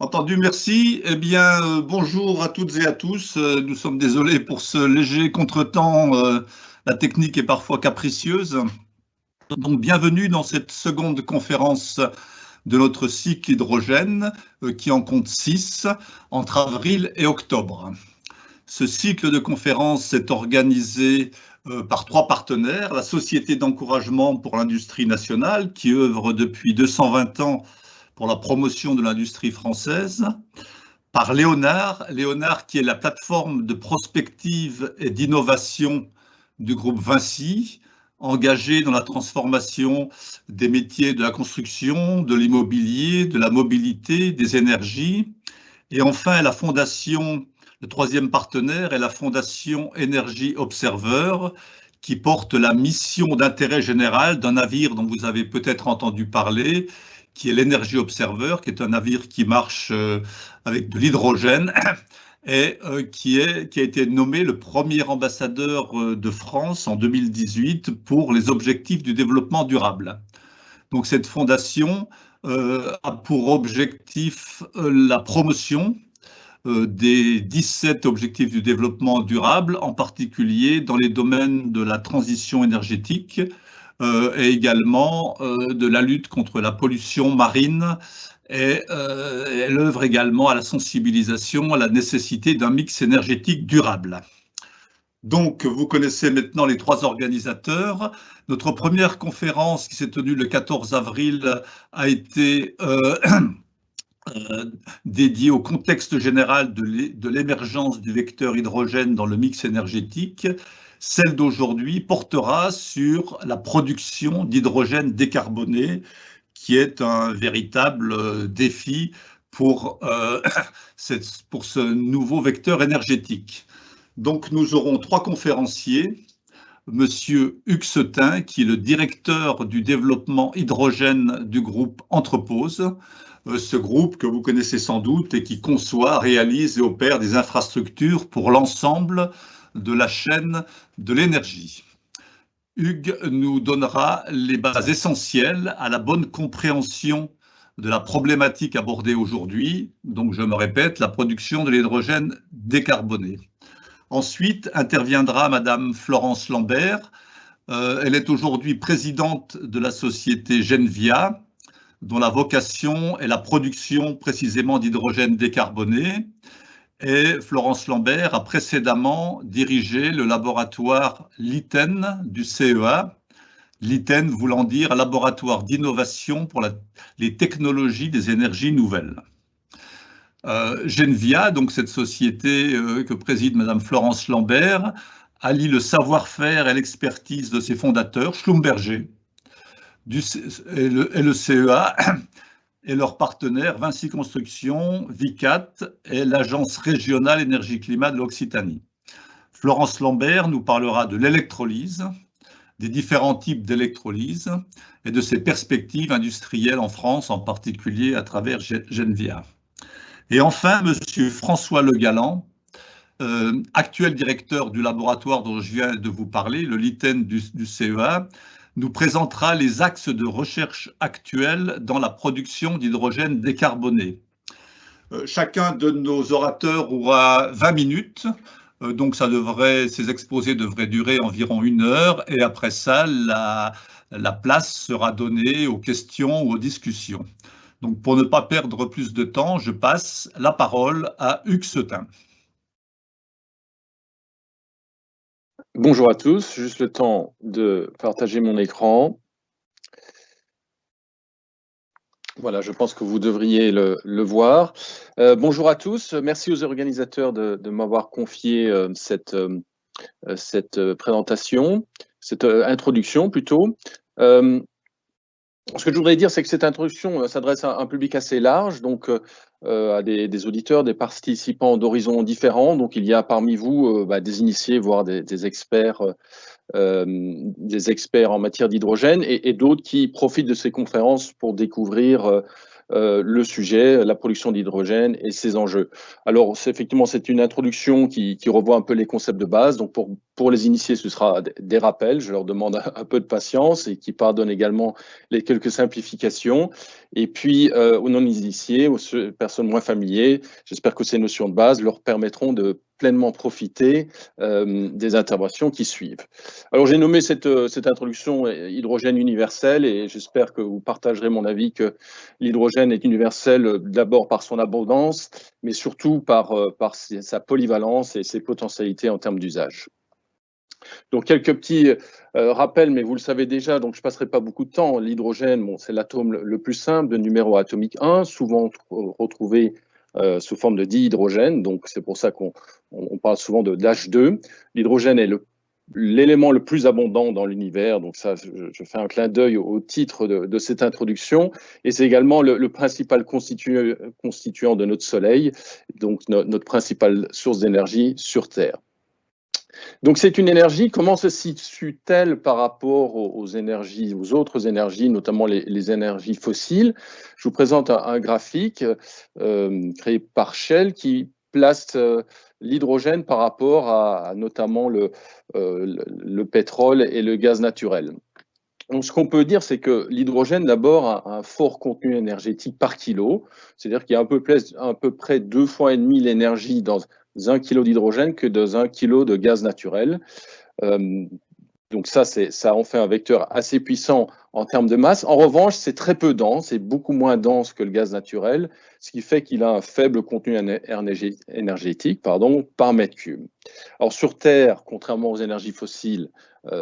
Entendu, merci. Eh bien, bonjour à toutes et à tous. Nous sommes désolés pour ce léger contretemps. La technique est parfois capricieuse. Donc, bienvenue dans cette seconde conférence de notre cycle hydrogène, qui en compte 6, entre avril et octobre. Ce cycle de conférences est organisé par 3 partenaires. La Société d'encouragement pour l'industrie nationale, qui œuvre depuis 220 ans pour la promotion de l'industrie française, par Léonard qui est la plateforme de prospective et d'innovation du groupe Vinci, engagé dans la transformation des métiers de la construction, de l'immobilier, de la mobilité, des énergies. Et enfin, la fondation, le troisième partenaire est la fondation Énergie Observer, qui porte la mission d'intérêt général d'un navire dont vous avez peut-être entendu parler, qui est l'Energy Observer, qui est un navire qui marche avec de l'hydrogène et qui a été nommé le premier ambassadeur de France en 2018 pour les objectifs du développement durable. Donc cette fondation a pour objectif la promotion des 17 objectifs du développement durable, en particulier dans les domaines de la transition énergétique, et également de la lutte contre la pollution marine, et elle œuvre également à la sensibilisation à la nécessité d'un mix énergétique durable. Donc, vous connaissez maintenant les 3 organisateurs. Notre première conférence, qui s'est tenue le 14 avril, a été dédiée au contexte général de l'émergence du vecteur hydrogène dans le mix énergétique. Celle d'aujourd'hui portera sur la production d'hydrogène décarboné, qui est un véritable défi pour ce nouveau vecteur énergétique. Donc nous aurons 3 conférenciers. Monsieur Hugues Setin, qui est le directeur du développement hydrogène du groupe Entrepose, ce groupe que vous connaissez sans doute et qui conçoit, réalise et opère des infrastructures pour l'ensemble de la chaîne de l'énergie. Hugues nous donnera les bases essentielles à la bonne compréhension de la problématique abordée aujourd'hui, donc je me répète, la production de l'hydrogène décarboné. Ensuite interviendra Madame Florence Lambert. Elle est aujourd'hui présidente de la société Genvia, dont la vocation est la production précisément d'hydrogène décarboné. Et Florence Lambert a précédemment dirigé le laboratoire LITEN du CEA, LITEN voulant dire laboratoire d'innovation pour les technologies des énergies nouvelles. Genvia, donc cette société que préside Madame Florence Lambert, allie le savoir-faire et l'expertise de ses fondateurs, Schlumberger, et le CEA, et leurs partenaires Vinci Construction, Vicat et l'Agence régionale énergie-climat de l'Occitanie. Florence Lambert nous parlera de l'électrolyse, des différents types d'électrolyse et de ses perspectives industrielles en France, en particulier à travers Genvia. Et enfin, Monsieur François Le Galland, actuel directeur du laboratoire dont je viens de vous parler, le LITEN du CEA, nous présentera les axes de recherche actuels dans la production d'hydrogène décarboné. Chacun de nos orateurs aura 20 minutes, donc ces exposés devraient durer environ 1 heure, et après ça, la place sera donnée aux questions ou aux discussions. Donc, pour ne pas perdre plus de temps, je passe la parole à Hugues Setin. Bonjour à tous, juste le temps de partager mon écran. Voilà, je pense que vous devriez le voir. Bonjour à tous, merci aux organisateurs de m'avoir confié cette présentation, cette introduction plutôt. Ce que je voudrais dire, c'est que cette introduction s'adresse à un public assez large, donc à des auditeurs, des participants d'horizons différents. Donc, il y a parmi vous des initiés, voire des experts en matière d'hydrogène et d'autres qui profitent de ces conférences pour découvrir le sujet, la production d'hydrogène et ses enjeux. Alors, effectivement, c'est une introduction qui revoit un peu les concepts de base. Donc, pour pour les initiés, ce sera des rappels. Je leur demande un peu de patience et qui pardonnent également les quelques simplifications. Et puis, aux non-initiés, aux personnes moins familières, j'espère que ces notions de base leur permettront de pleinement profiter des interventions qui suivent. Alors, j'ai nommé cette introduction hydrogène universel et j'espère que vous partagerez mon avis que l'hydrogène est universel d'abord par son abondance, mais surtout par sa polyvalence et ses potentialités en termes d'usage. Donc, quelques petits rappels, mais vous le savez déjà, donc je ne passerai pas beaucoup de temps. L'hydrogène, bon, c'est l'atome le plus simple, de numéro atomique 1, souvent retrouvé sous forme de dihydrogène. Donc, c'est pour ça qu'on parle souvent de H2. L'hydrogène est l'élément le plus abondant dans l'univers. Donc, ça, je fais un clin d'œil au titre de cette introduction. Et c'est également le principal constituant de notre Soleil, donc notre principale source d'énergie sur Terre. Donc, c'est une énergie. Comment se situe-t-elle par rapport aux énergies, aux autres énergies, notamment les énergies fossiles? Je vous présente un graphique créé par Shell qui place l'hydrogène par rapport à notamment le pétrole et le gaz naturel. Donc, ce qu'on peut dire, c'est que l'hydrogène, d'abord, a un fort contenu énergétique par kilo, c'est-à-dire qu'il y a à peu près 2,5 fois l'énergie dans 1 kg d'hydrogène que dans 1 kg de gaz naturel. Donc ça en fait un vecteur assez puissant en termes de masse. En revanche, c'est très peu dense, c'est beaucoup moins dense que le gaz naturel, ce qui fait qu'il a un faible contenu énergétique par mètre cube. Alors sur Terre, contrairement aux énergies fossiles,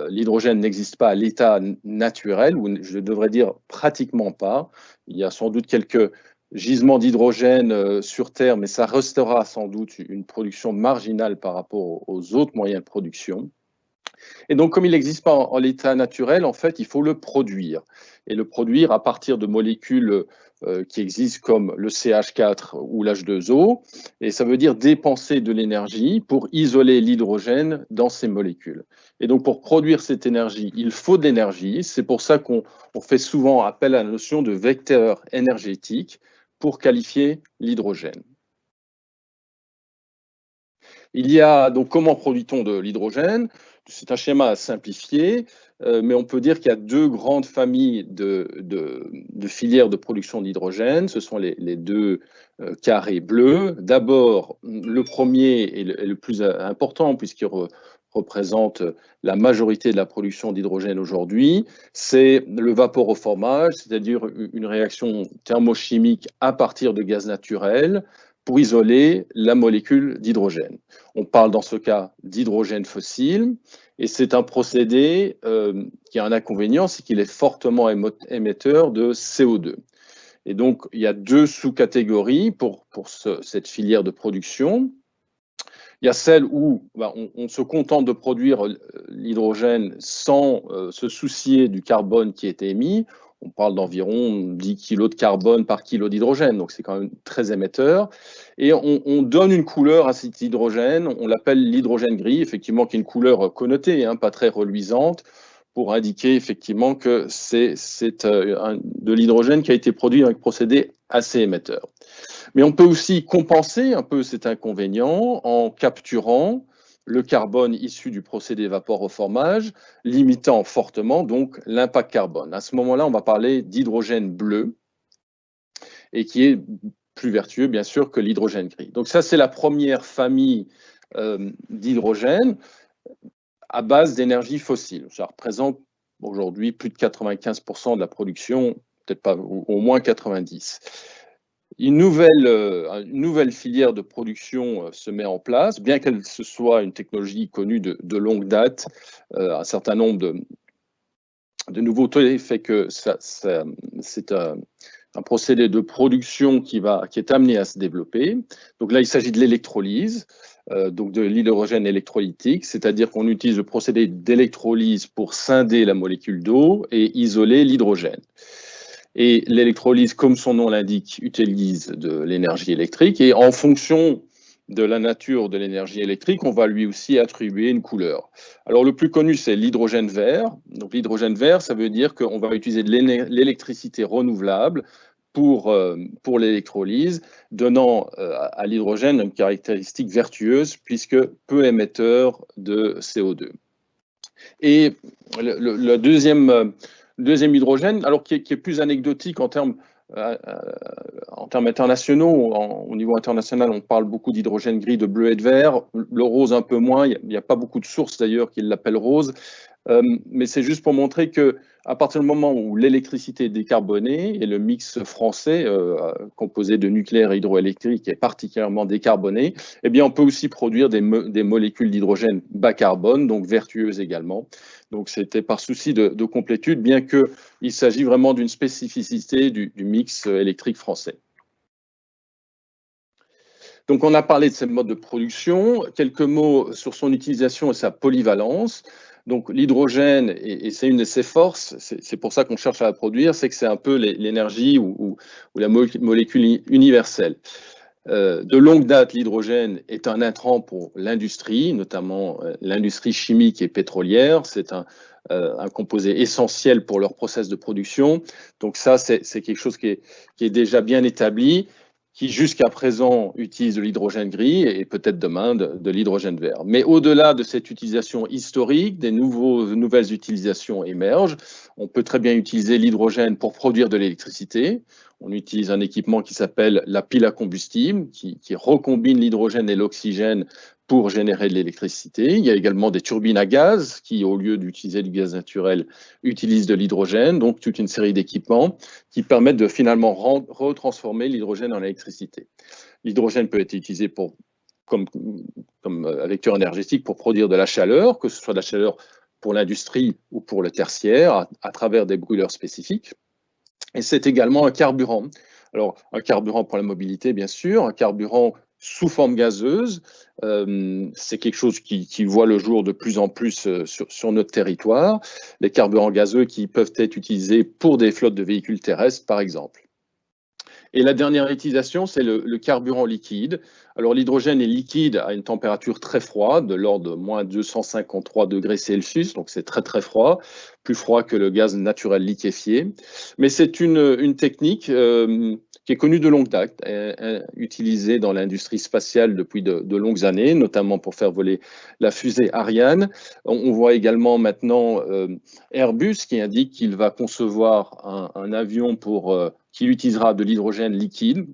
l'hydrogène n'existe pas à l'état naturel, ou je devrais dire pratiquement pas. Il y a sans doute quelques gisements d'hydrogène sur Terre, mais ça restera sans doute une production marginale par rapport aux autres moyens de production. Et donc, comme il n'existe pas en l'état naturel, en fait, il faut le produire. Et le produire à partir de molécules qui existent comme le CH4 ou l'H2O. Et ça veut dire dépenser de l'énergie pour isoler l'hydrogène dans ces molécules. Et donc, pour produire cette énergie, il faut de l'énergie. C'est pour ça qu'on fait souvent appel à la notion de vecteur énergétique pour qualifier l'hydrogène. Il y a donc comment produit-on de l'hydrogène? C'est un schéma simplifié, mais on peut dire qu'il y a deux grandes familles de filières de production d'hydrogène. Ce sont les deux carrés bleus. D'abord, le premier est le plus important puisqu'il représente la majorité de la production d'hydrogène aujourd'hui. C'est le vaporoformage, c'est-à-dire une réaction thermochimique à partir de gaz naturel pour isoler la molécule d'hydrogène. On parle dans ce cas d'hydrogène fossile, et c'est un procédé qui a un inconvénient, c'est qu'il est fortement émetteur de CO2. Et donc, il y a deux sous-catégories pour cette filière de production. Il y a celle où on se contente de produire l'hydrogène sans se soucier du carbone qui est émis. On parle d'environ 10 kg de carbone par kilo d'hydrogène, donc c'est quand même très émetteur. Et on donne une couleur à cet hydrogène, on l'appelle l'hydrogène gris, effectivement, qui est une couleur connotée, pas très reluisante, pour indiquer effectivement que c'est de l'hydrogène qui a été produit avec un procédé assez émetteur. Mais on peut aussi compenser un peu cet inconvénient en capturant le carbone issu du procédé vaporoformage, limitant fortement donc l'impact carbone. À ce moment-là, on va parler d'hydrogène bleu et qui est plus vertueux, bien sûr, que l'hydrogène gris. Donc ça, c'est la première famille d'hydrogène à base d'énergie fossile. Ça représente aujourd'hui plus de 95% de la production, peut-être pas, au moins 90%. Une nouvelle filière de production se met en place, bien qu'elle ce soit une technologie connue de longue date. Un certain nombre de nouveautés fait que c'est un procédé de production qui est amené à se développer. Donc là, il s'agit de l'électrolyse, donc de l'hydrogène électrolytique, c'est-à-dire qu'on utilise le procédé d'électrolyse pour scinder la molécule d'eau et isoler l'hydrogène. Et l'électrolyse, comme son nom l'indique, utilise de l'énergie électrique. Et en fonction de la nature de l'énergie électrique, on va lui aussi attribuer une couleur. Alors, le plus connu, c'est l'hydrogène vert. Donc, l'hydrogène vert, ça veut dire qu'on va utiliser de l'électricité renouvelable pour l'électrolyse, donnant à l'hydrogène une caractéristique vertueuse puisque peu émetteur de CO2. Et le deuxième hydrogène, alors qui est plus anecdotique en termes internationaux, au niveau international, on parle beaucoup d'hydrogène gris, de bleu et de vert, le rose un peu moins, il n'y a pas beaucoup de sources d'ailleurs qui l'appellent rose, mais c'est juste pour montrer que à partir du moment où l'électricité est décarbonée et le mix français composé de nucléaire et hydroélectrique est particulièrement décarboné, eh bien on peut aussi produire des molécules d'hydrogène bas carbone, donc vertueuses également. Donc c'était par souci de complétude, bien qu'il s'agit vraiment d'une spécificité du mix électrique français. Donc on a parlé de ces modes de production, quelques mots sur son utilisation et sa polyvalence. Donc l'hydrogène, et c'est une de ses forces, c'est pour ça qu'on cherche à la produire, c'est que c'est un peu l'énergie ou la molécule universelle. De longue date, l'hydrogène est un intrant pour l'industrie, notamment l'industrie chimique et pétrolière. C'est un composé essentiel pour leur process de production. Donc ça, c'est quelque chose qui est déjà bien établi, qui jusqu'à présent utilise de l'hydrogène gris et peut-être demain de l'hydrogène vert. Mais au-delà de cette utilisation historique, des nouvelles utilisations émergent. On peut très bien utiliser l'hydrogène pour produire de l'électricité. On utilise un équipement qui s'appelle la pile à combustible, qui recombine l'hydrogène et l'oxygène pour générer de l'électricité. Il y a également des turbines à gaz qui, au lieu d'utiliser du gaz naturel, utilisent de l'hydrogène. Donc, toute une série d'équipements qui permettent de finalement retransformer l'hydrogène en électricité. L'hydrogène peut être utilisé comme vecteur énergétique pour produire de la chaleur, que ce soit de la chaleur pour l'industrie ou pour le tertiaire, à travers des brûleurs spécifiques. Et c'est également un carburant. Alors, un carburant pour la mobilité, bien sûr, un carburant sous forme gazeuse, c'est quelque chose qui voit le jour de plus en plus sur notre territoire. Les carburants gazeux qui peuvent être utilisés pour des flottes de véhicules terrestres, par exemple. Et la dernière utilisation, c'est le carburant liquide. Alors l'hydrogène est liquide à une température très froide, de l'ordre de moins 253 degrés Celsius, donc c'est très très froid, plus froid que le gaz naturel liquéfié. Mais c'est une technique qui est connue de longue date, utilisée dans l'industrie spatiale depuis de longues années, notamment pour faire voler la fusée Ariane. On voit également maintenant Airbus qui indique qu'il va concevoir un avion qui utilisera de l'hydrogène liquide.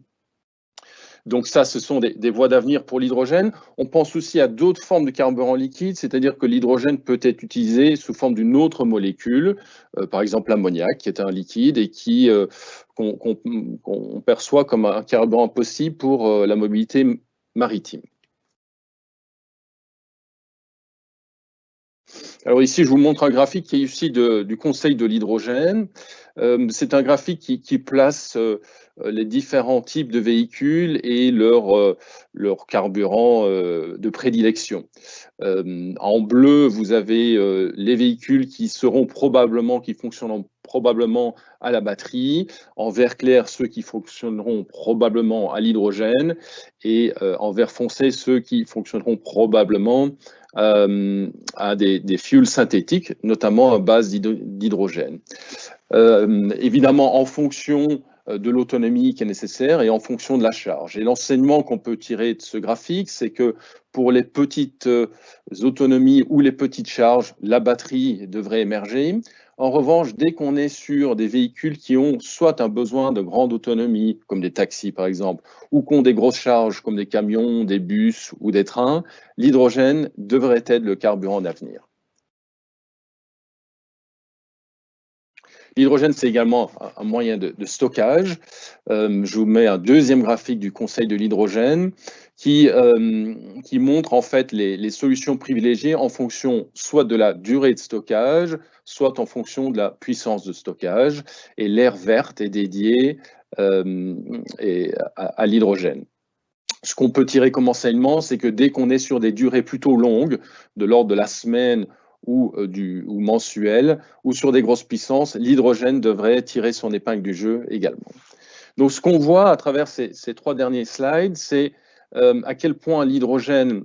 Donc ça, ce sont des voies d'avenir pour l'hydrogène. On pense aussi à d'autres formes de carburant liquide, c'est-à-dire que l'hydrogène peut être utilisé sous forme d'une autre molécule, par exemple l'ammoniac, qui est un liquide et qu'on perçoit comme un carburant possible pour la mobilité maritime. Alors ici, je vous montre un graphique qui est issu du Conseil de l'hydrogène. C'est un graphique qui place les différents types de véhicules et leur carburant de prédilection. En bleu, vous avez les véhicules qui fonctionneront probablement à la batterie. En vert clair, ceux qui fonctionneront probablement à l'hydrogène. Et en vert foncé, ceux qui fonctionneront probablement à des fuels synthétiques, notamment à base d'hydrogène. Évidemment, en fonction de l'autonomie qui est nécessaire et en fonction de la charge. Et l'enseignement qu'on peut tirer de ce graphique, c'est que pour les petites autonomies ou les petites charges, la batterie devrait émerger. En revanche, dès qu'on est sur des véhicules qui ont soit un besoin de grande autonomie, comme des taxis par exemple, ou qui ont des grosses charges comme des camions, des bus ou des trains, l'hydrogène devrait être le carburant d'avenir. L'hydrogène, c'est également un moyen de stockage. Je vous mets un deuxième graphique du Conseil de l'hydrogène qui montre en fait les solutions privilégiées en fonction soit de la durée de stockage, soit en fonction de la puissance de stockage. Et l'aire verte est dédiée à l'hydrogène. Ce qu'on peut tirer comme enseignement, c'est que dès qu'on est sur des durées plutôt longues, de l'ordre de la semaine ou mensuel, ou sur des grosses puissances, l'hydrogène devrait tirer son épingle du jeu également. Donc ce qu'on voit à travers ces trois derniers slides, c'est à quel point l'hydrogène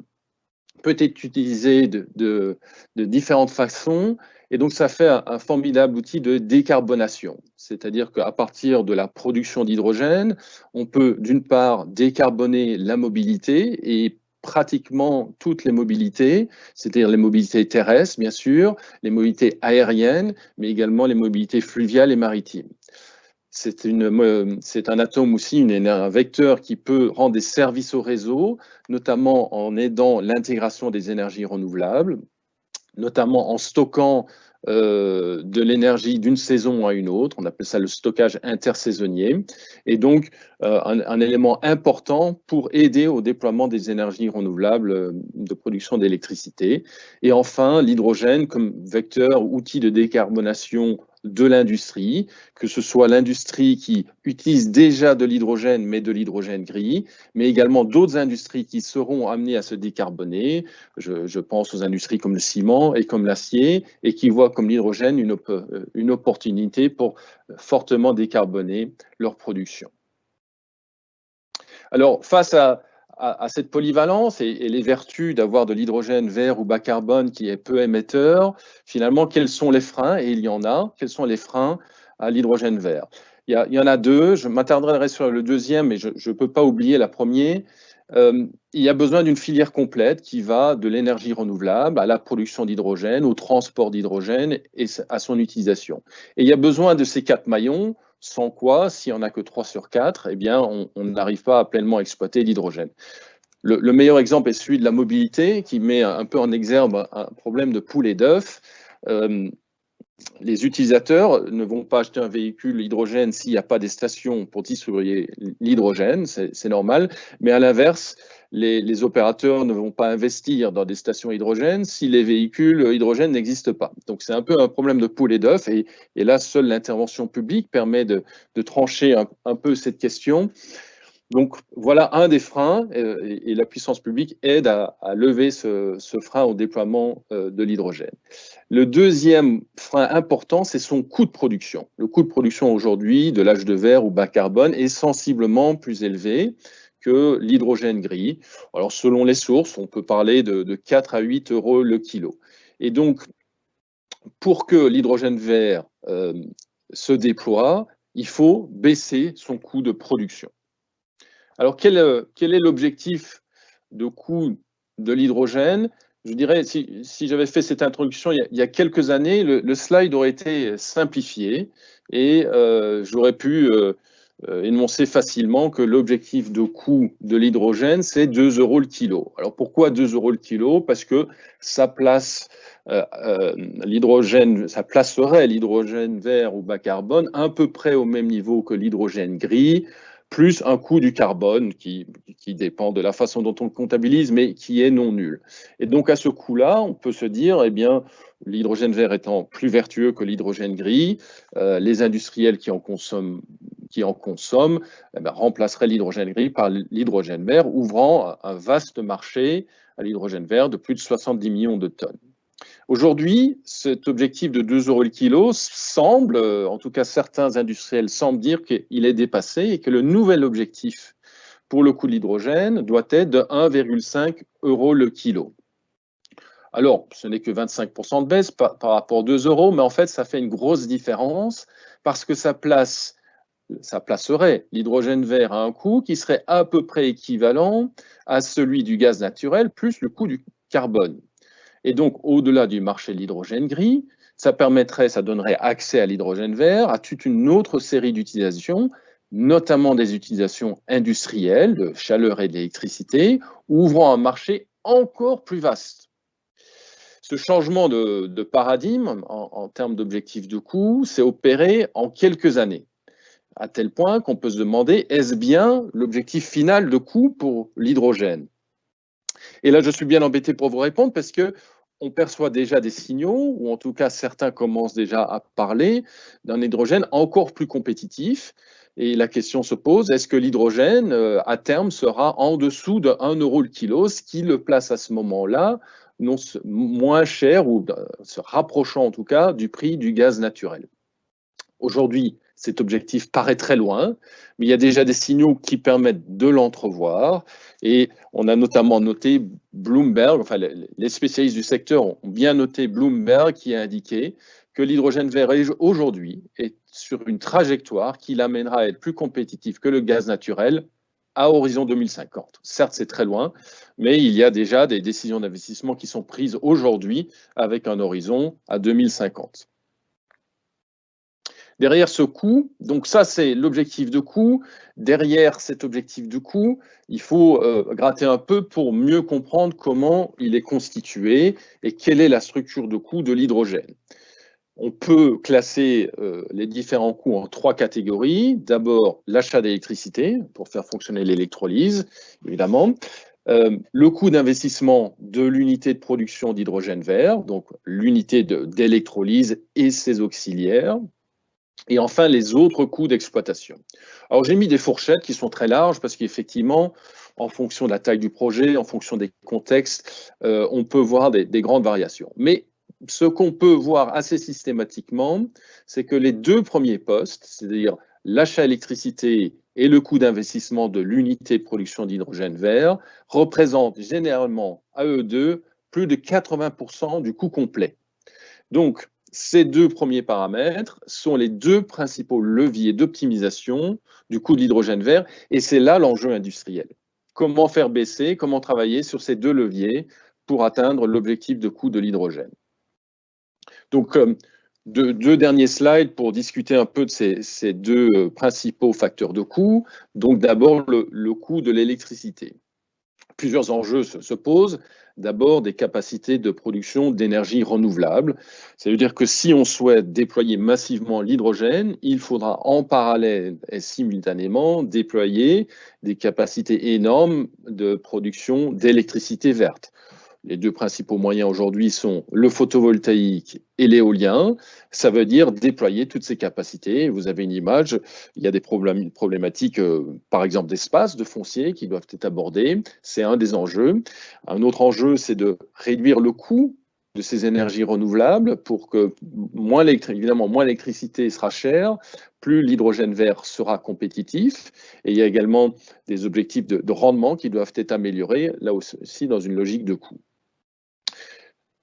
peut être utilisé de différentes façons Et donc, ça fait un formidable outil de décarbonation. C'est-à-dire qu'à partir de la production d'hydrogène, on peut d'une part décarboner la mobilité et pratiquement toutes les mobilités, c'est-à-dire les mobilités terrestres, bien sûr, les mobilités aériennes, mais également les mobilités fluviales et maritimes. C'est un atome aussi, un vecteur qui peut rendre des services au réseau, notamment en aidant l'intégration des énergies renouvelables, notamment en stockant de l'énergie d'une saison à une autre. On appelle ça le stockage intersaisonnier. Et donc, un élément important pour aider au déploiement des énergies renouvelables de production d'électricité. Et enfin, l'hydrogène comme vecteur, outil de décarbonation de l'industrie, que ce soit l'industrie qui utilise déjà de l'hydrogène, mais de l'hydrogène gris, mais également d'autres industries qui seront amenées à se décarboner. Je pense aux industries comme le ciment et comme l'acier, et qui voient comme l'hydrogène une opportunité pour fortement décarboner leur production. Alors, face à cette polyvalence et les vertus d'avoir de l'hydrogène vert ou bas carbone qui est peu émetteur, finalement, quels sont les freins? Et il y en a. Quels sont les freins à l'hydrogène vert? Il y en a deux. Je m'attarderai sur le deuxième, mais je ne peux pas oublier la première. Il y a besoin d'une filière complète qui va de l'énergie renouvelable à la production d'hydrogène, au transport d'hydrogène et à son utilisation. Et il y a besoin de ces 4 maillons, sans quoi, s'il n'y en a que 3 sur 4, eh bien, on n'arrive pas à pleinement exploiter l'hydrogène. Le meilleur exemple est celui de la mobilité, qui met un peu en exergue un problème de poule et d'œuf. Les utilisateurs ne vont pas acheter un véhicule hydrogène s'il n'y a pas des stations pour distribuer l'hydrogène, c'est normal. Mais à l'inverse, les opérateurs ne vont pas investir dans des stations hydrogène si les véhicules hydrogène n'existent pas. Donc c'est un peu un problème de poule et d'œuf. Et là, seule l'intervention publique permet de trancher un peu cette question. Donc voilà un des freins et la puissance publique aide à lever ce frein au déploiement de l'hydrogène. Le deuxième frein important, c'est son coût de production. Le coût de production aujourd'hui de l'âge de verre ou bas carbone est sensiblement plus élevé que l'hydrogène gris. Alors selon les sources, on peut parler de 4 à 8 euros le kilo. Et donc, pour que l'hydrogène vert se déploie, il faut baisser son coût de production. Alors, quel est l'objectif de coût de l'hydrogène? Je dirais, si j'avais fait cette introduction il y a quelques années, le slide aurait été simplifié et j'aurais pu énoncer facilement que l'objectif de coût de l'hydrogène, c'est 2 euros le kilo. Alors, pourquoi 2 euros le kilo? Parce que ça place l'hydrogène, ça placerait l'hydrogène vert ou bas carbone à peu près au même niveau que l'hydrogène gris, plus un coût du carbone qui dépend de la façon dont on le comptabilise, mais qui est non nul. Et donc, à ce coût-là, on peut se dire, eh bien, l'hydrogène vert étant plus vertueux que l'hydrogène gris, les industriels qui en consomment eh bien, remplaceraient l'hydrogène gris par l'hydrogène vert, ouvrant un vaste marché à l'hydrogène vert de plus de 70 millions de tonnes. Aujourd'hui, cet objectif de 2 euros le kilo semble, en tout cas certains industriels semblent dire qu'il est dépassé et que le nouvel objectif pour le coût de l'hydrogène doit être de 1,5 euros le kilo. Alors, ce n'est que 25% de baisse par rapport aux 2 euros, mais en fait, ça fait une grosse différence parce que ça placerait l'hydrogène vert à un coût qui serait à peu près équivalent à celui du gaz naturel plus le coût du carbone. Et donc, au-delà du marché de l'hydrogène gris, ça donnerait accès à l'hydrogène vert, à toute une autre série d'utilisations, notamment des utilisations industrielles de chaleur et d'électricité, ouvrant un marché encore plus vaste. Ce changement de paradigme en termes d'objectifs de coût s'est opéré en quelques années, à tel point qu'on peut se demander, est-ce bien l'objectif final de coût pour l'hydrogène? Et là, je suis bien embêté pour vous répondre parce qu'on perçoit déjà des signaux, ou en tout cas certains commencent déjà à parler d'un hydrogène encore plus compétitif. Et la question se pose, est-ce que l'hydrogène, à terme, sera en dessous de 1 euro le kilo, ce qui le place à ce moment-là moins cher, ou se rapprochant en tout cas du prix du gaz naturel? Aujourd'hui, cet objectif paraît très loin, mais il y a déjà des signaux qui permettent de l'entrevoir. Et on a notamment noté Bloomberg, enfin les spécialistes du secteur ont bien noté Bloomberg qui a indiqué que l'hydrogène vert aujourd'hui est sur une trajectoire qui l'amènera à être plus compétitif que le gaz naturel à horizon 2050. Certes, c'est très loin, mais il y a déjà des décisions d'investissement qui sont prises aujourd'hui avec un horizon à 2050. Derrière ce coût, donc ça c'est l'objectif de coût, derrière cet objectif de coût, il faut gratter un peu pour mieux comprendre comment il est constitué et quelle est la structure de coût de l'hydrogène. On peut classer les différents coûts en 3 catégories. D'abord, l'achat d'électricité pour faire fonctionner l'électrolyse, évidemment. Le coût d'investissement de l'unité de production d'hydrogène vert, donc l'unité d'électrolyse et ses auxiliaires. Et enfin, les autres coûts d'exploitation. Alors, j'ai mis des fourchettes qui sont très larges parce qu'effectivement, en fonction de la taille du projet, en fonction des contextes, on peut voir des grandes variations. Mais ce qu'on peut voir assez systématiquement, c'est que les 2 premiers postes, c'est-à-dire l'achat d'électricité et le coût d'investissement de l'unité de production d'hydrogène vert, représentent généralement à eux deux plus de 80% du coût complet. Donc, ces 2 premiers paramètres sont les 2 principaux leviers d'optimisation du coût de l'hydrogène vert, et c'est là l'enjeu industriel. Comment faire baisser, comment travailler sur ces 2 leviers pour atteindre l'objectif de coût de l'hydrogène. Donc, 2 derniers slides pour discuter un peu de ces 2 principaux facteurs de coût. Donc, d'abord, le coût de l'électricité. Plusieurs enjeux se posent. D'abord, des capacités de production d'énergie renouvelable. Ça veut dire que si on souhaite déployer massivement l'hydrogène, il faudra en parallèle et simultanément déployer des capacités énormes de production d'électricité verte. Les 2 principaux moyens aujourd'hui sont le photovoltaïque et l'éolien. Ça veut dire déployer toutes ces capacités. Vous avez une image, il y a des problématiques, par exemple d'espace, de foncier qui doivent être abordés. C'est un des enjeux. Un autre enjeu, c'est de réduire le coût de ces énergies renouvelables pour que évidemment, moins l'électricité sera chère, plus l'hydrogène vert sera compétitif. Et il y a également des objectifs de rendement qui doivent être améliorés, là aussi dans une logique de coût.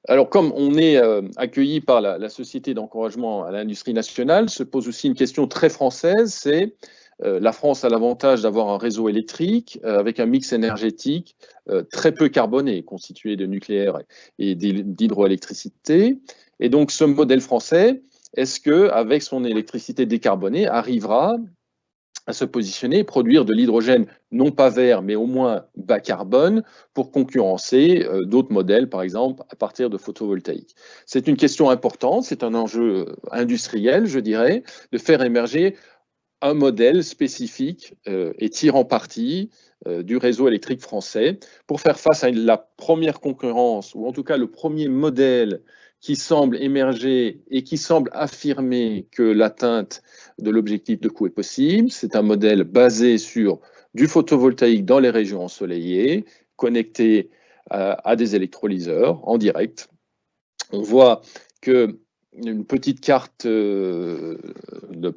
Alors, comme on est accueilli par la Société d'encouragement à l'industrie nationale, se pose aussi une question très française, c'est la France a l'avantage d'avoir un réseau électrique avec un mix énergétique très peu carboné, constitué de nucléaire et d'hydroélectricité. Et donc, ce modèle français, est-ce qu'avec son électricité décarbonée, arrivera à se positionner et produire de l'hydrogène non pas vert, mais au moins bas carbone pour concurrencer d'autres modèles, par exemple, à partir de photovoltaïque. C'est une question importante, c'est un enjeu industriel, je dirais, de faire émerger un modèle spécifique et tirant parti du réseau électrique français pour faire face à la première concurrence, ou en tout cas le premier modèle qui semble émerger et qui semble affirmer que l'atteinte de l'objectif de coût est possible. C'est un modèle basé sur du photovoltaïque dans les régions ensoleillées, connecté à des électrolyseurs en direct. On voit que une petite carte de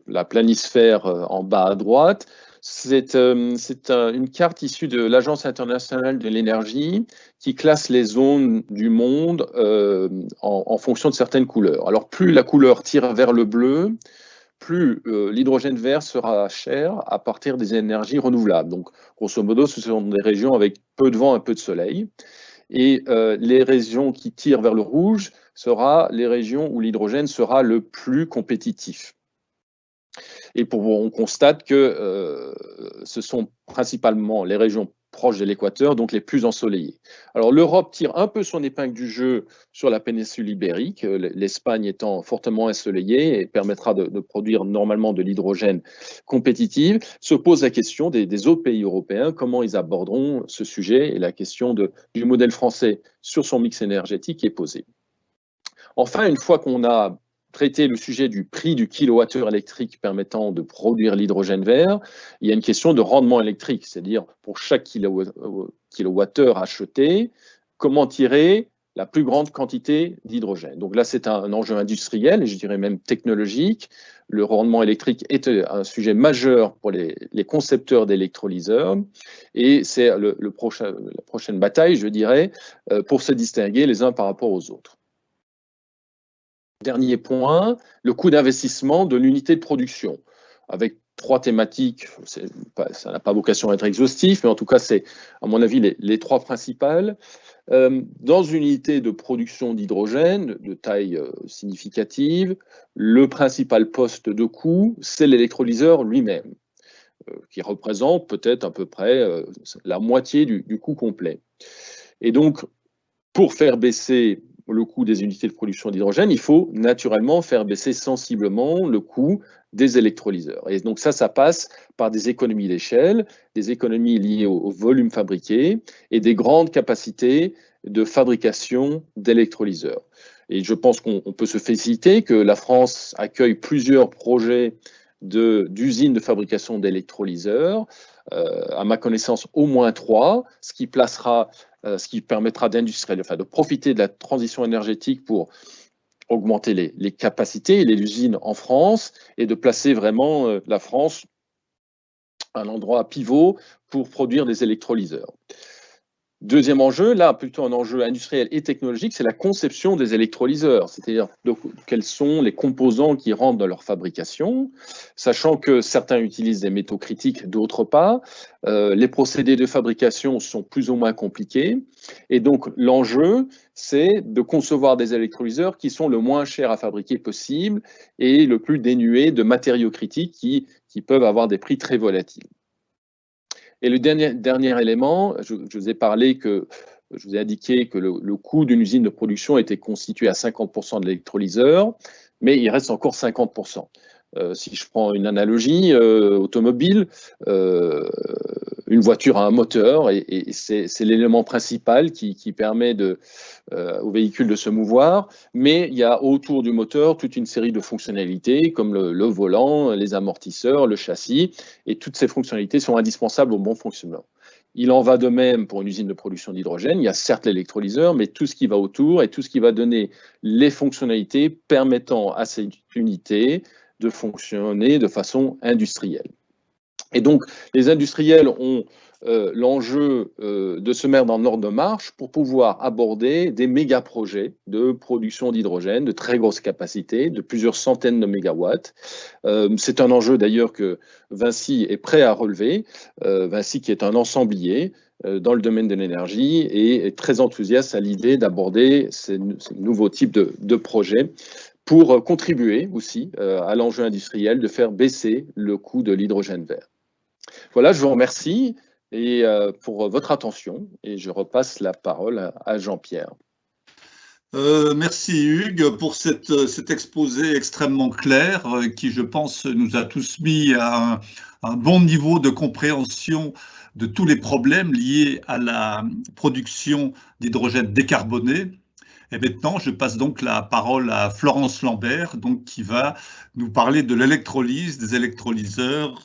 la planisphère en bas à droite, c'est une carte issue de l'Agence internationale de l'énergie qui classe les zones du monde en fonction de certaines couleurs. Alors plus la couleur tire vers le bleu, plus l'hydrogène vert sera cher à partir des énergies renouvelables. Donc grosso modo, ce sont des régions avec peu de vent, un peu de soleil. Et les régions qui tirent vers le rouge seront les régions où l'hydrogène sera le plus compétitif. Et on constate que ce sont principalement les régions proches de l'équateur, donc les plus ensoleillées. Alors l'Europe tire un peu son épingle du jeu sur la péninsule ibérique, l'Espagne étant fortement ensoleillée et permettra de produire normalement de l'hydrogène compétitif. Se pose la question des autres pays européens, comment ils aborderont ce sujet, et la question du modèle français sur son mix énergétique est posée. Enfin, une fois qu'on a traiter le sujet du prix du kilowattheure électrique permettant de produire l'hydrogène vert, il y a une question de rendement électrique, c'est-à-dire pour chaque kilowattheure acheté, comment tirer la plus grande quantité d'hydrogène. Donc là, c'est un enjeu industriel et je dirais même technologique. Le rendement électrique est un sujet majeur pour les concepteurs d'électrolyseurs et c'est la prochaine bataille, je dirais, pour se distinguer les uns par rapport aux autres. Dernier point, le coût d'investissement de l'unité de production, avec 3 thématiques. Ça n'a pas vocation à être exhaustif, mais en tout cas, c'est, à mon avis, les 3 principales. Dans une unité de production d'hydrogène de taille significative, le principal poste de coût, c'est l'électrolyseur lui-même, qui représente peut-être à peu près la moitié du coût complet. Et donc, pour faire baisser le coût des unités de production d'hydrogène, il faut naturellement faire baisser sensiblement le coût des électrolyseurs. Et donc ça passe par des économies d'échelle, des économies liées au volume fabriqué et des grandes capacités de fabrication d'électrolyseurs. Et je pense qu'on peut se féliciter que la France accueille plusieurs projets d'usines de fabrication d'électrolyseurs, à ma connaissance au moins 3, ce qui permettra de profiter de la transition énergétique pour augmenter les capacités et les usines en France et de placer vraiment la France à un endroit pivot pour produire des électrolyseurs. Deuxième enjeu, là plutôt un enjeu industriel et technologique, c'est la conception des électrolyseurs, c'est-à-dire quels sont les composants qui rentrent dans leur fabrication, sachant que certains utilisent des métaux critiques, d'autres pas. Les procédés de fabrication sont plus ou moins compliqués, et donc l'enjeu, c'est de concevoir des électrolyseurs qui sont le moins chers à fabriquer possible et le plus dénués de matériaux critiques qui peuvent avoir des prix très volatiles. Et le dernier élément, je vous ai indiqué que le coût d'une usine de production était constitué à 50% de l'électrolyseur, mais il reste encore 50%. Si je prends une analogie automobile, une voiture a un moteur et c'est l'élément principal qui permet au véhicule de se mouvoir, mais il y a autour du moteur toute une série de fonctionnalités comme le volant, les amortisseurs, le châssis, et toutes ces fonctionnalités sont indispensables au bon fonctionnement. Il en va de même pour une usine de production d'hydrogène. Il y a certes l'électrolyseur, mais tout ce qui va autour et tout ce qui va donner les fonctionnalités permettant à cette unité de fonctionner de façon industrielle. Et donc, les industriels ont l'enjeu de se mettre dans l'ordre de marche pour pouvoir aborder des méga-projets de production d'hydrogène de très grosse capacité, de plusieurs centaines de mégawatts. C'est un enjeu d'ailleurs que Vinci est prêt à relever. Vinci qui est un ensemblier dans le domaine de l'énergie et est très enthousiaste à l'idée d'aborder ces nouveaux types de projets pour contribuer aussi à l'enjeu industriel de faire baisser le coût de l'hydrogène vert. Voilà, je vous remercie pour votre attention et je repasse la parole à Jean-Pierre. Merci Hugues pour cet exposé extrêmement clair qui, je pense, nous a tous mis à un bon niveau de compréhension de tous les problèmes liés à la production d'hydrogène décarboné. Et maintenant, je passe donc la parole à Florence Lambert, donc, qui va nous parler de l'électrolyse, des électrolyseurs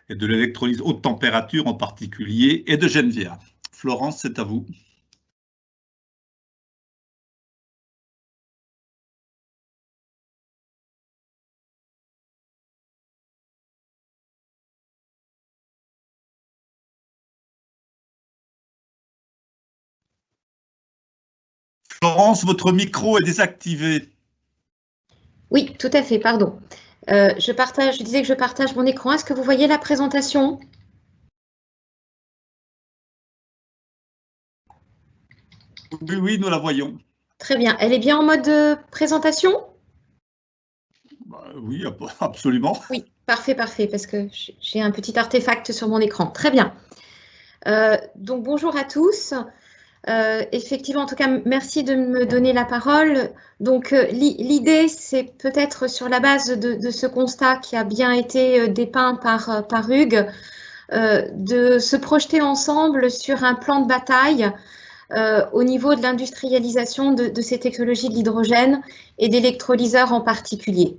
et de l'électrolyse haute température en particulier, et de Genvia. Florence, c'est à vous. Florence, votre micro est désactivé. Oui, tout à fait, pardon. Je disais que je partage mon écran. Est-ce que vous voyez la présentation? Oui, nous la voyons. Très bien. Elle est bien en mode présentation? Oui, absolument. Oui, parfait, parce que j'ai un petit artefact sur mon écran. Très bien. Donc, bonjour à tous. Effectivement, en tout cas, merci de me donner la parole. Donc, l'idée, c'est peut-être sur la base de ce constat qui a bien été dépeint par Hugues, de se projeter ensemble sur un plan de bataille au niveau de l'industrialisation de ces technologies de l'hydrogène et d'électrolyseurs en particulier.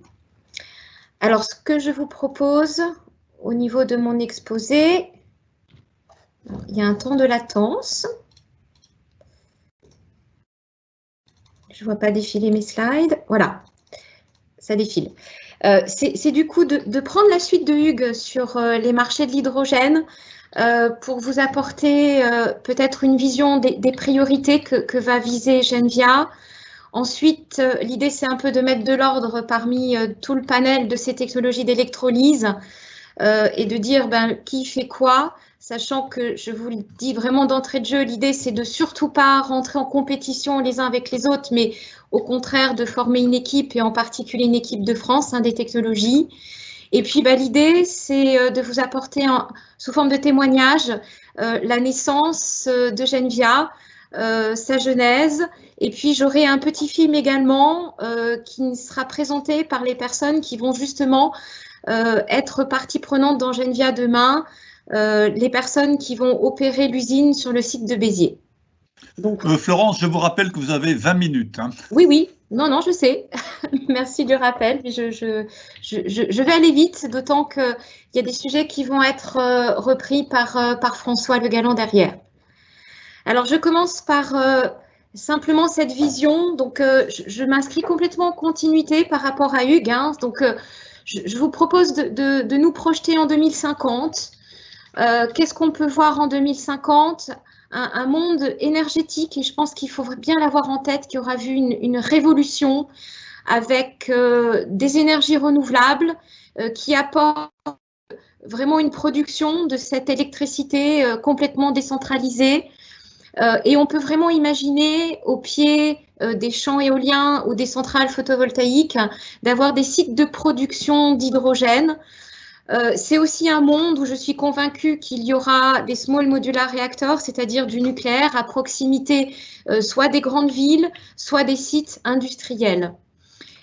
Alors, ce que je vous propose au niveau de mon exposé, il y a un temps de latence. je ne vois pas défiler mes slides. Voilà, ça défile. C'est du coup de prendre la suite de Hugues sur les marchés de l'hydrogène pour vous apporter peut-être une vision des priorités que va viser Genvia. Ensuite, l'idée, c'est un peu de mettre de l'ordre parmi tout le panel de ces technologies d'électrolyse et de dire qui fait quoi, sachant que, je vous le dis vraiment d'entrée de jeu, l'idée, c'est de surtout pas rentrer en compétition les uns avec les autres, mais au contraire de former une équipe, et en particulier une équipe de France des technologies. Et puis, l'idée, c'est de vous apporter, sous forme de témoignage, la naissance de Genvia, sa genèse. Et puis, j'aurai un petit film également qui sera présenté par les personnes qui vont justement être partie prenante dans Genvia demain, les personnes qui vont opérer l'usine sur le site de Béziers. Donc, Florence, je vous rappelle que vous avez 20 minutes. Hein. Oui, oui. Non, je sais. Merci du rappel. Je vais aller vite, d'autant qu'il y a des sujets qui vont être repris par François Le Galland derrière. Alors, je commence par simplement cette vision. Donc, je m'inscris complètement en continuité par rapport à Hugues. Hein. Donc, je vous propose de nous projeter en 2050. Qu'est-ce qu'on peut voir en 2050 ? Un monde énergétique, et je pense qu'il faut bien l'avoir en tête, qui aura vu une révolution avec des énergies renouvelables qui apportent vraiment une production de cette électricité complètement décentralisée. Et on peut vraiment imaginer au pied des champs éoliens ou des centrales photovoltaïques d'avoir des sites de production d'hydrogène. C'est aussi un monde où je suis convaincue qu'il y aura des small modular reactors, c'est-à-dire du nucléaire à proximité soit des grandes villes, soit des sites industriels.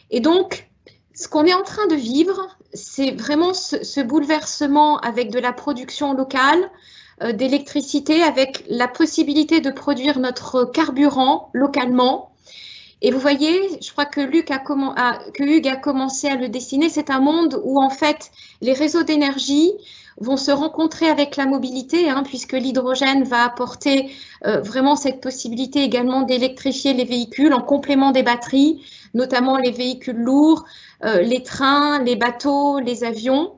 Et donc, ce qu'on est en train de vivre, c'est vraiment ce bouleversement avec de la production locale, d'électricité, avec la possibilité de produire notre carburant localement. Et vous voyez, je crois que Hugues a commencé à le dessiner, c'est un monde où en fait les réseaux d'énergie vont se rencontrer avec la mobilité, puisque l'hydrogène va apporter vraiment cette possibilité également d'électrifier les véhicules en complément des batteries, notamment les véhicules lourds, les trains, les bateaux, les avions.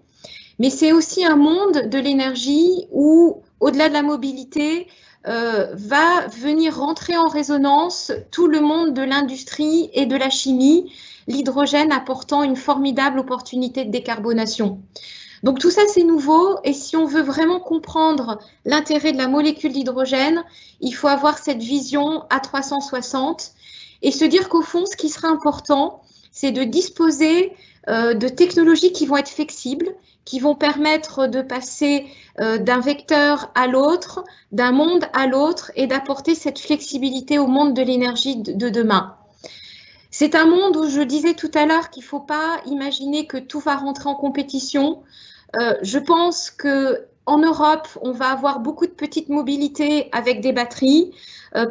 Mais c'est aussi un monde de l'énergie où, au-delà de la mobilité, va venir rentrer en résonance tout le monde de l'industrie et de la chimie, l'hydrogène apportant une formidable opportunité de décarbonation. Donc tout ça, c'est nouveau, et si on veut vraiment comprendre l'intérêt de la molécule d'hydrogène, il faut avoir cette vision à 360 et se dire qu'au fond, ce qui sera important, c'est de disposer de technologies qui vont être flexibles, qui vont permettre de passer d'un vecteur à l'autre, d'un monde à l'autre, et d'apporter cette flexibilité au monde de l'énergie de demain. C'est un monde où je disais tout à l'heure qu'il ne faut pas imaginer que tout va rentrer en compétition. Je pense qu'en Europe, on va avoir beaucoup de petites mobilités avec des batteries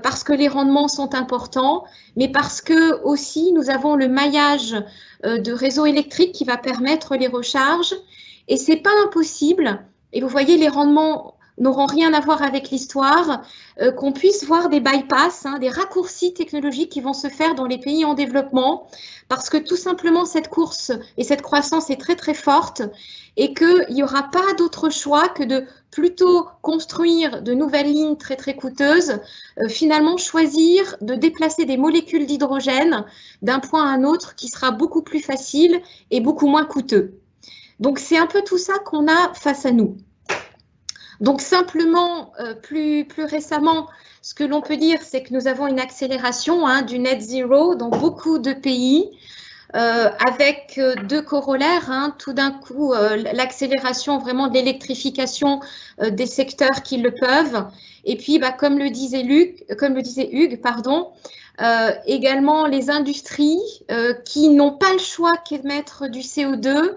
parce que les rendements sont importants, mais parce que aussi nous avons le maillage de réseaux électriques qui va permettre les recharges. Et ce n'est pas impossible, et vous voyez, les rendements n'auront rien à voir avec l'histoire, qu'on puisse voir des bypass, des raccourcis technologiques qui vont se faire dans les pays en développement, parce que tout simplement cette course et cette croissance est très très forte, et qu'il n'y aura pas d'autre choix que de plutôt construire de nouvelles lignes très très coûteuses, finalement choisir de déplacer des molécules d'hydrogène d'un point à un autre qui sera beaucoup plus facile et beaucoup moins coûteux. Donc, c'est un peu tout ça qu'on a face à nous. Donc, simplement, plus récemment, ce que l'on peut dire, c'est que nous avons une accélération du net zero dans beaucoup de pays, avec deux corollaires. Tout d'un coup, l'accélération vraiment de l'électrification des secteurs qui le peuvent. Et puis, comme le disait Hugues, également les industries qui n'ont pas le choix qu'émettre du CO2.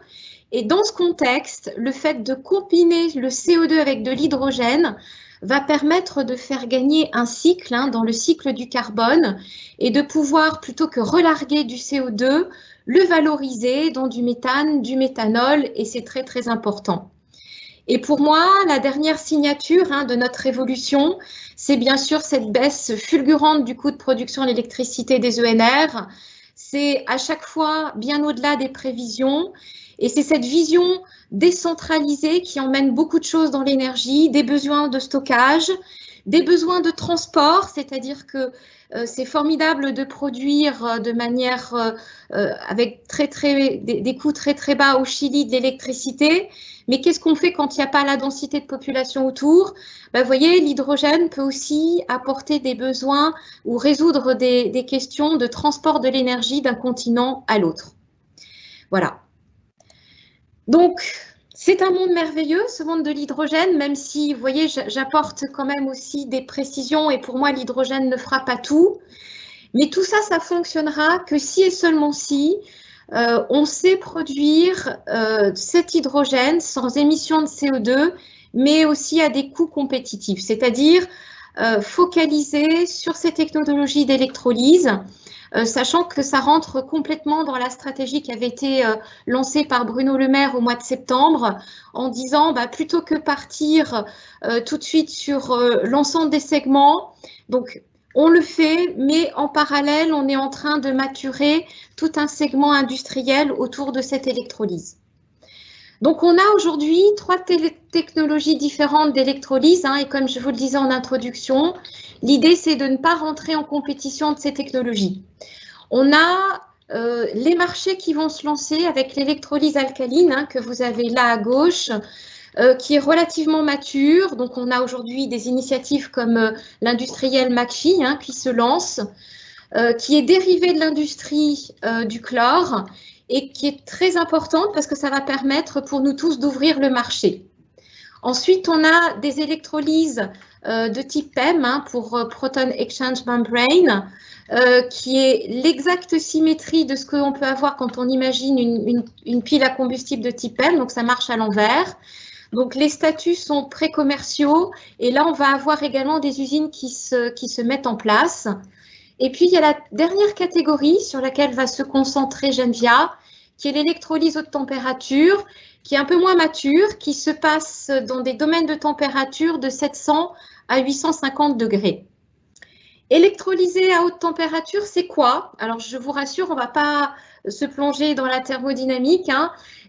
Et dans ce contexte, le fait de combiner le CO2 avec de l'hydrogène va permettre de faire gagner un cycle dans le cycle du carbone et de pouvoir, plutôt que relarguer du CO2, le valoriser dans du méthane, du méthanol, et c'est très très important. Et pour moi, la dernière signature de notre évolution, c'est bien sûr cette baisse fulgurante du coût de production de l'électricité des ENR. C'est à chaque fois bien au-delà des prévisions. Et c'est cette vision décentralisée qui emmène beaucoup de choses dans l'énergie, des besoins de stockage, des besoins de transport, c'est-à-dire que c'est formidable de produire de manière avec des coûts très très bas au Chili de l'électricité, mais qu'est-ce qu'on fait quand il n'y a pas la densité de population autour? Vous voyez, l'hydrogène peut aussi apporter des besoins ou résoudre des questions de transport de l'énergie d'un continent à l'autre. Voilà. Donc, c'est un monde merveilleux, ce monde de l'hydrogène, même si, vous voyez, j'apporte quand même aussi des précisions et pour moi, l'hydrogène ne fera pas tout. Mais tout ça, ça fonctionnera que si et seulement si on sait produire cet hydrogène sans émission de CO2, mais aussi à des coûts compétitifs, c'est-à-dire focaliser sur ces technologies d'électrolyse, sachant que ça rentre complètement dans la stratégie qui avait été lancée par Bruno Le Maire au mois de septembre, en disant plutôt que partir tout de suite sur l'ensemble des segments, donc on le fait, mais en parallèle, on est en train de maturer tout un segment industriel autour de cette électrolyse. Donc, on a aujourd'hui 3 technologies différentes d'électrolyse, et comme je vous le disais en introduction, l'idée, c'est de ne pas rentrer en compétition de ces technologies. On a les marchés qui vont se lancer avec l'électrolyse alcaline, que vous avez là à gauche, qui est relativement mature. Donc, on a aujourd'hui des initiatives comme l'industriel McPhy qui se lance, qui est dérivé de l'industrie du chlore et qui est très importante parce que ça va permettre pour nous tous d'ouvrir le marché. Ensuite, on a des électrolyses de type PEM pour Proton Exchange Membrane, qui est l'exacte symétrie de ce que l'on peut avoir quand on imagine une pile à combustible de type PEM, donc ça marche à l'envers. Donc, les statuts sont pré-commerciaux et là, on va avoir également des usines qui se mettent en place. Et puis, il y a la dernière catégorie sur laquelle va se concentrer Genvia, qui est l'électrolyse haute température, qui est un peu moins mature, qui se passe dans des domaines de température de 700 à 850 degrés. Électrolyser à haute température, c'est quoi? Alors, je vous rassure, on ne va pas se plonger dans la thermodynamique,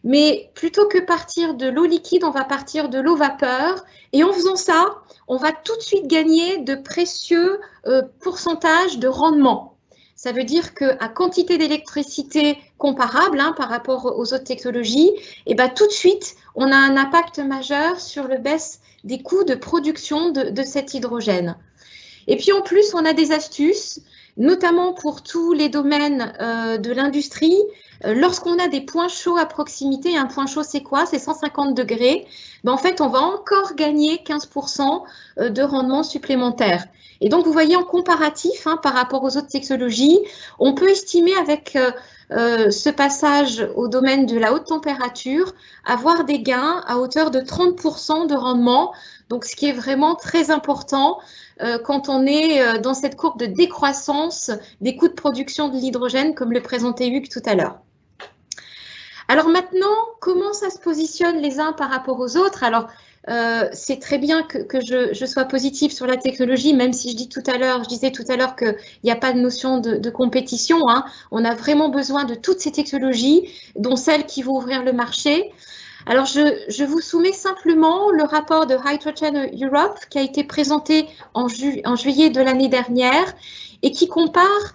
mais plutôt que partir de l'eau liquide, on va partir de l'eau vapeur. Et en faisant ça, on va tout de suite gagner de précieux pourcentages de rendement. Ça veut dire qu'à quantité d'électricité comparable par rapport aux autres technologies, et tout de suite, on a un impact majeur sur le baisse des coûts de production de cet hydrogène. Et puis en plus, on a des astuces, notamment pour tous les domaines de l'industrie. Lorsqu'on a des points chauds à proximité, un point chaud c'est quoi? C'est 150 degrés. En fait, on va encore gagner 15% de rendement supplémentaire. Et donc, vous voyez en comparatif par rapport aux autres technologies, on peut estimer avec ce passage au domaine de la haute température, avoir des gains à hauteur de 30% de rendement. Donc, ce qui est vraiment très important quand on est dans cette courbe de décroissance des coûts de production de l'hydrogène, comme le présentait Hugues tout à l'heure. Alors maintenant, comment ça se positionne les uns par rapport aux autres? Alors, c'est très bien que je sois positive sur la technologie, même si je disais tout à l'heure qu'il n'y a pas de notion de compétition. On a vraiment besoin de toutes ces technologies, dont celles qui vont ouvrir le marché. Alors, je vous soumets simplement le rapport de Hydrogen Europe qui a été présenté en juillet de l'année dernière et qui compare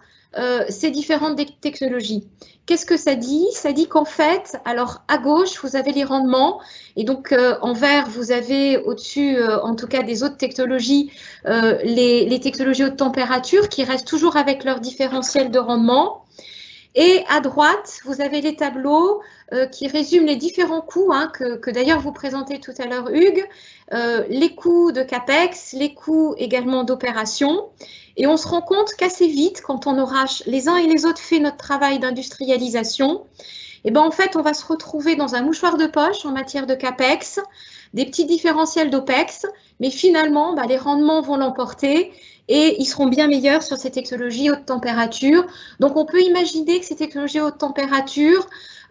ces différentes technologies. Qu'est-ce que ça dit? Ça dit qu'en fait, alors à gauche, vous avez les rendements et donc en vert, vous avez au-dessus, en tout cas des autres technologies, les technologies haute température qui restent toujours avec leur différentiel de rendement. Et à droite, vous avez les tableaux qui résument les différents coûts que d'ailleurs vous présentez tout à l'heure, Hugues, les coûts de CAPEX, les coûts également d'opération. Et on se rend compte qu'assez vite, quand on aura les uns et les autres fait notre travail d'industrialisation, Et ben en fait, on va se retrouver dans un mouchoir de poche en matière de CAPEX, des petits différentiels d'OPEX, mais finalement, les rendements vont l'emporter et ils seront bien meilleurs sur ces technologies haute température. Donc, on peut imaginer que ces technologies haute température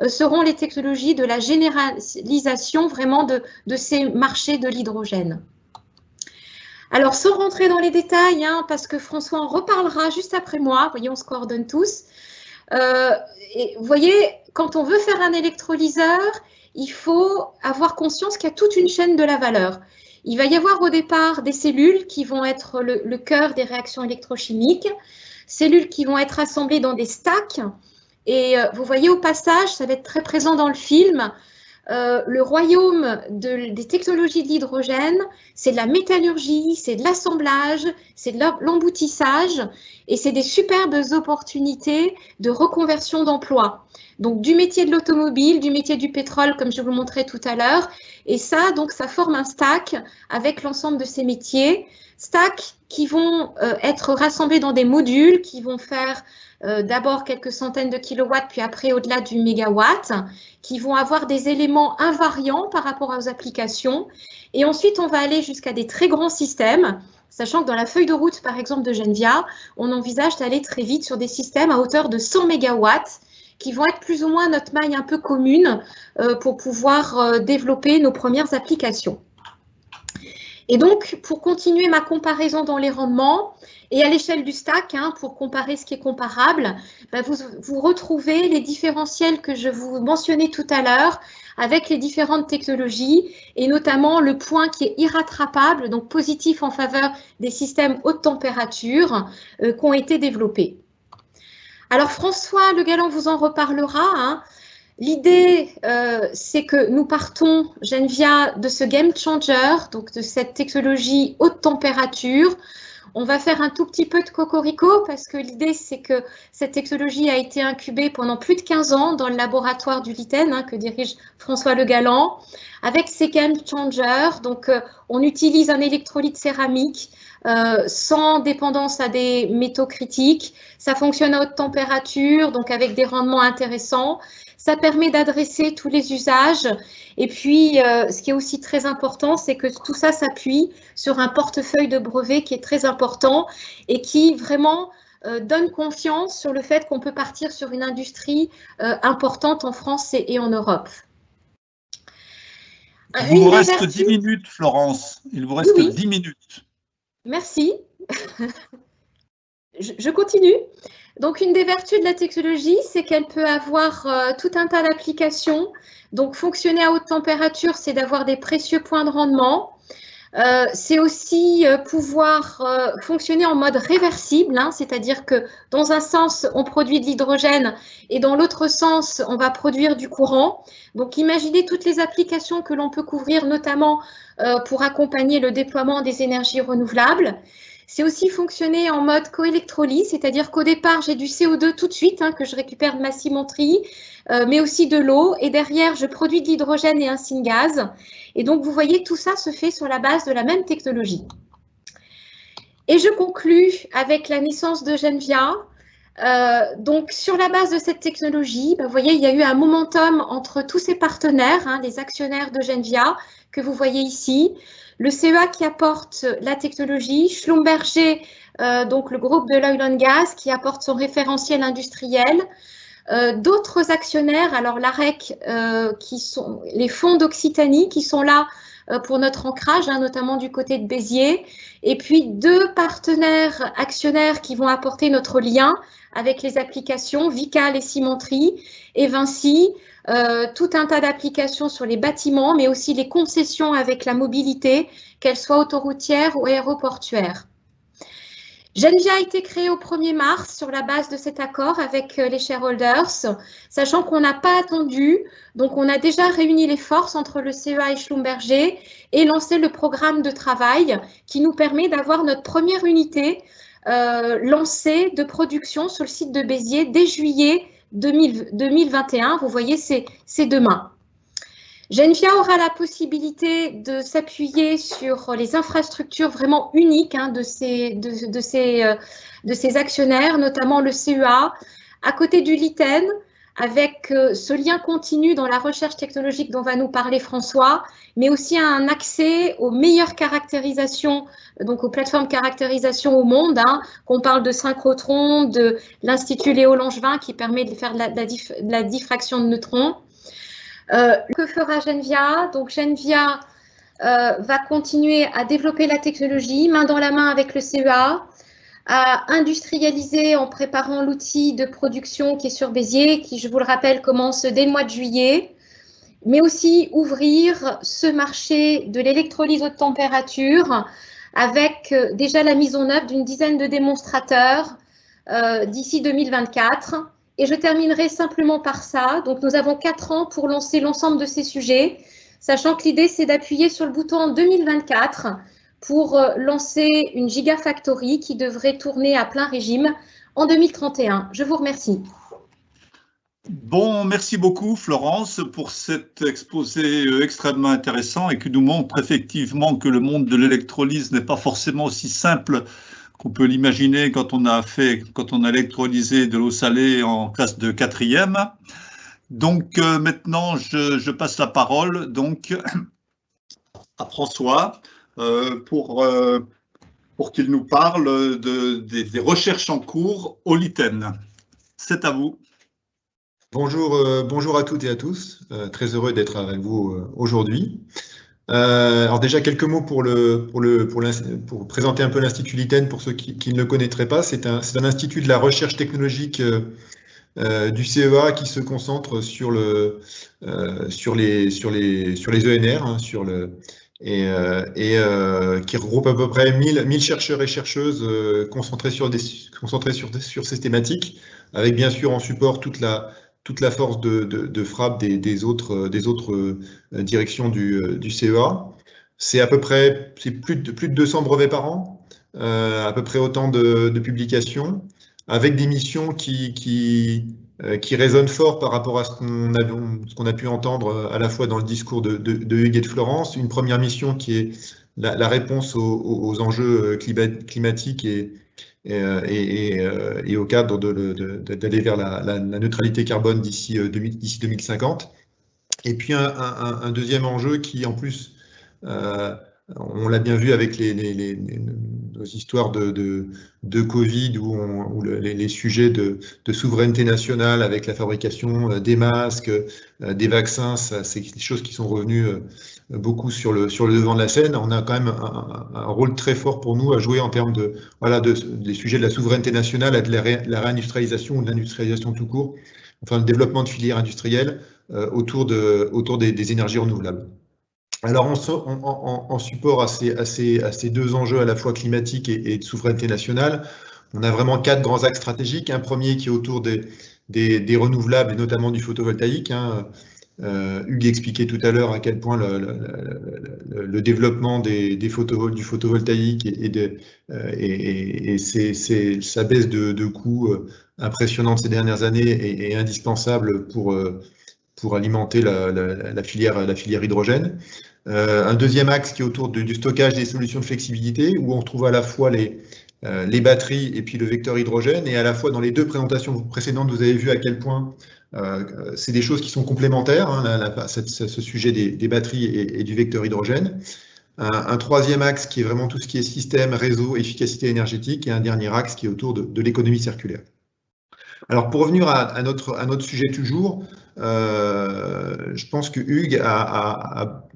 seront les technologies de la généralisation vraiment de ces marchés de l'hydrogène. Alors, sans rentrer dans les détails, parce que François en reparlera juste après moi, vous voyez, on se coordonne tous. Et vous voyez, quand on veut faire un électrolyseur, il faut avoir conscience qu'il y a toute une chaîne de la valeur. Il va y avoir au départ des cellules qui vont être le cœur des réactions électrochimiques, cellules qui vont être assemblées dans des stacks. Et vous voyez au passage, ça va être très présent dans le film, le royaume des technologies de l'hydrogène, c'est de la métallurgie, c'est de l'assemblage, c'est de l'emboutissage et c'est des superbes opportunités de reconversion d'emploi. Donc du métier de l'automobile, du métier du pétrole, comme je vous le montrais tout à l'heure. Et ça, donc, ça forme un stack avec l'ensemble de ces métiers. Stacks qui vont être rassemblés dans des modules qui vont faire d'abord quelques centaines de kilowatts, puis après au-delà du mégawatt, qui vont avoir des éléments invariants par rapport aux applications. Et ensuite, on va aller jusqu'à des très grands systèmes, sachant que dans la feuille de route, par exemple, de Genvia, on envisage d'aller très vite sur des systèmes à hauteur de 100 mégawatts, qui vont être plus ou moins notre maille un peu commune pour pouvoir développer nos premières applications. Et donc, pour continuer ma comparaison dans les rendements, et à l'échelle du stack, pour comparer ce qui est comparable, vous retrouvez les différentiels que je vous mentionnais tout à l'heure avec les différentes technologies, et notamment le point qui est irrattrapable, donc positif en faveur des systèmes haute température qui ont été développés. Alors, François Le Galland vous en reparlera. L'idée, c'est que nous partons, Genvia, de ce game changer, donc de cette technologie haute température. On va faire un tout petit peu de cocorico parce que l'idée, c'est que cette technologie a été incubée pendant plus de 15 ans dans le laboratoire du Liten, que dirige François Le Galland. Avec ces game changers, donc on utilise un électrolyte céramique sans dépendance à des métaux critiques. Ça fonctionne à haute température, donc avec des rendements intéressants. Ça permet d'adresser tous les usages. Et puis, ce qui est aussi très important, c'est que tout ça s'appuie sur un portefeuille de brevets qui est très important et qui vraiment donne confiance sur le fait qu'on peut partir sur une industrie importante en France et en Europe. Il vous reste 10 minutes, Florence. Il vous reste 10 minutes. Merci. Je continue. Donc, une des vertus de la technologie, c'est qu'elle peut avoir tout un tas d'applications. Donc, fonctionner à haute température, c'est d'avoir des précieux points de rendement. C'est aussi pouvoir fonctionner en mode réversible, c'est-à-dire que dans un sens, on produit de l'hydrogène et dans l'autre sens, on va produire du courant. Donc, imaginez toutes les applications que l'on peut couvrir, notamment pour accompagner le déploiement des énergies renouvelables. C'est aussi fonctionner en mode coélectrolyse, c'est-à-dire qu'au départ, j'ai du CO2 tout de suite que je récupère de ma cimenterie, mais aussi de l'eau. Et derrière, je produis de l'hydrogène et un syngas. Et donc, vous voyez, tout ça se fait sur la base de la même technologie. Et je conclus avec la naissance de Genvia. Donc, sur la base de cette technologie, vous voyez, il y a eu un momentum entre tous ces partenaires, les actionnaires de Genvia, que vous voyez ici. Le CEA qui apporte la technologie, Schlumberger, donc le groupe de l'oil and gas, qui apporte son référentiel industriel. D'autres actionnaires, alors l'AREC, qui sont les fonds d'Occitanie, qui sont là pour notre ancrage, notamment du côté de Béziers. Et puis 2 partenaires actionnaires qui vont apporter notre lien avec les applications, Vical et Cimenterie, et Vinci. Tout un tas d'applications sur les bâtiments, mais aussi les concessions avec la mobilité, qu'elles soient autoroutières ou aéroportuaires. Genvia a été créé au 1er mars sur la base de cet accord avec les shareholders, sachant qu'on n'a pas attendu, donc on a déjà réuni les forces entre le CEA et Schlumberger et lancé le programme de travail qui nous permet d'avoir notre première unité lancée de production sur le site de Béziers dès juillet 2021, vous voyez, c'est demain. Genvia aura la possibilité de s'appuyer sur les infrastructures vraiment uniques de ces actionnaires, notamment le CEA, à côté du Liten, avec ce lien continu dans la recherche technologique dont va nous parler François, mais aussi un accès aux meilleures caractérisations, donc aux plateformes caractérisation au monde, qu'on parle de synchrotron, de l'Institut Léo Langevin qui permet de faire de la diffraction de neutrons. Que fera Genvia? Donc Genvia va continuer à développer la technologie main dans la main avec le CEA, à industrialiser en préparant l'outil de production qui est sur Béziers, qui, je vous le rappelle, commence dès le mois de juillet, mais aussi ouvrir ce marché de l'électrolyse haute température avec déjà la mise en œuvre d'une dizaine de démonstrateurs d'ici 2024. Et je terminerai simplement par ça. Donc, nous avons 4 ans pour lancer l'ensemble de ces sujets, sachant que l'idée, c'est d'appuyer sur le bouton en 2024 pour lancer une Gigafactory qui devrait tourner à plein régime en 2031. Je vous remercie. Bon, merci beaucoup Florence pour cet exposé extrêmement intéressant et qui nous montre effectivement que le monde de l'électrolyse n'est pas forcément aussi simple qu'on peut l'imaginer quand on a électrolysé de l'eau salée en classe de 4e. Donc maintenant, je passe la parole donc à François pour qu'il nous parle des recherches en cours au LITEN. C'est à vous. Bonjour à toutes et à tous. Très heureux d'être avec vous aujourd'hui. Alors déjà quelques mots pour présenter un peu l'Institut LITEN pour ceux qui ne le connaîtraient pas. C'est un institut de la recherche technologique du CEA qui se concentre sur les ENR, qui regroupe à peu près 1000 chercheurs et chercheuses concentrés sur ces thématiques, avec bien sûr en support toute la force de frappe des autres directions du CEA. C'est à peu près plus de 200 brevets par an, à peu près autant de publications, avec des missions qui résonnent fort par rapport à ce qu'on a pu entendre à la fois dans le discours de Hugues et de Florence. Une première mission qui est la réponse aux enjeux climatiques et au cadre d'aller vers la neutralité carbone d'ici 2050. Et puis un deuxième enjeu qui, en plus, on l'a bien vu avec nos histoires de Covid où les sujets de souveraineté nationale avec la fabrication des masques, des vaccins, c'est des choses qui sont revenues beaucoup sur le devant de la scène. On a quand même un rôle très fort pour nous à jouer en termes des sujets de la souveraineté nationale, de la réindustrialisation ou de l'industrialisation tout court, enfin le développement de filières industrielles autour des énergies renouvelables. Alors, en support à ces deux enjeux à la fois climatiques et de souveraineté nationale, on a vraiment 4 grands axes stratégiques. Un premier qui est autour des renouvelables et notamment du photovoltaïque. Hugues expliquait tout à l'heure à quel point le développement du photovoltaïque et sa baisse de coûts impressionnante ces dernières années est indispensable pour alimenter la filière hydrogène. Un deuxième axe qui est autour du stockage des solutions de flexibilité, où on retrouve à la fois les batteries et puis le vecteur hydrogène, et à la fois dans les 2 présentations précédentes, vous avez vu à quel point c'est des choses qui sont complémentaires, ce sujet des batteries et du vecteur hydrogène. Un troisième axe qui est vraiment tout ce qui est système, réseau, efficacité énergétique, et un dernier axe qui est autour de l'économie circulaire. Alors pour revenir à notre sujet toujours, je pense que Hugues a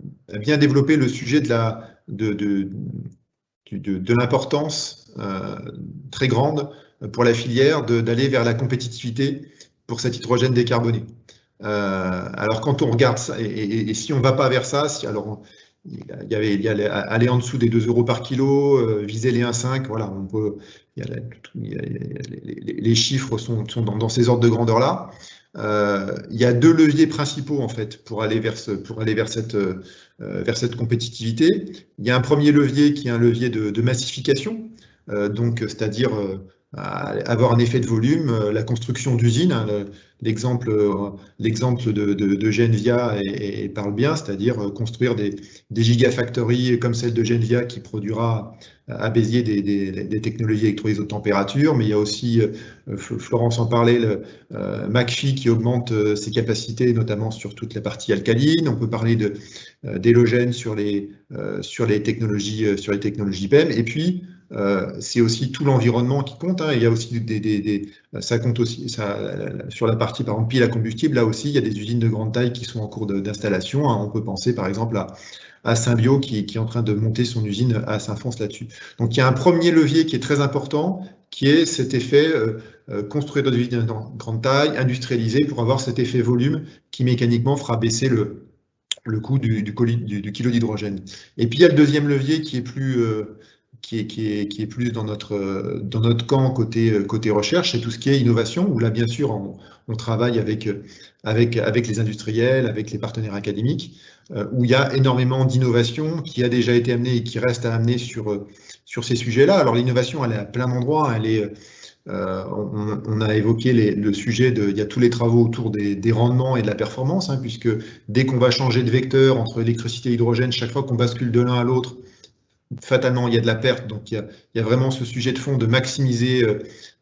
bien développé le sujet de l'importance très grande pour la filière d'aller vers la compétitivité pour cet hydrogène décarboné. Alors quand on regarde ça, et si on ne va pas vers ça, alors il y a aller en dessous des 2 € par kilo, viser les 1,5, voilà, les chiffres sont dans ces ordres de grandeur-là. Il y a 2 leviers principaux en fait pour aller vers cette compétitivité. Il y a un premier levier qui est un levier de massification, donc c'est-à-dire avoir un effet de volume. La construction d'usines, hein, l'exemple de Genvia parle bien, c'est-à-dire construire des gigafactories comme celle de Genvia qui produira à Béziers des technologies électrolysées haute température, mais il y a aussi, Florence en parlait, McPhy qui augmente ses capacités, notamment sur toute la partie alcaline. On peut parler d'Elogen sur les technologies PEM, et puis c'est aussi tout l'environnement qui compte, hein. Il y a aussi ça compte aussi sur la partie par exemple pile à combustible. Là aussi, il y a des usines de grande taille qui sont en cours d'installation, hein. On peut penser par exemple à Symbio qui est en train de monter son usine à Saint-Fons là-dessus. Donc il y a un premier levier qui est très important, qui est cet effet construire des usines de grande taille, industrialiser pour avoir cet effet volume qui mécaniquement fera baisser le coût du kilo d'hydrogène. Et puis il y a le deuxième levier qui est plus dans notre camp côté recherche, c'est tout ce qui est innovation, où là bien sûr on travaille avec les industriels, avec les partenaires académiques, où il y a énormément d'innovation qui a déjà été amenée et qui reste à amener sur ces sujets-là. Alors l'innovation, elle est à plein d'endroits, on a évoqué le sujet il y a tous les travaux autour des rendements et de la performance, hein, puisque dès qu'on va changer de vecteur entre électricité et hydrogène, chaque fois qu'on bascule de l'un à l'autre, fatalement, il y a de la perte. Donc, il y a vraiment ce sujet de fond de maximiser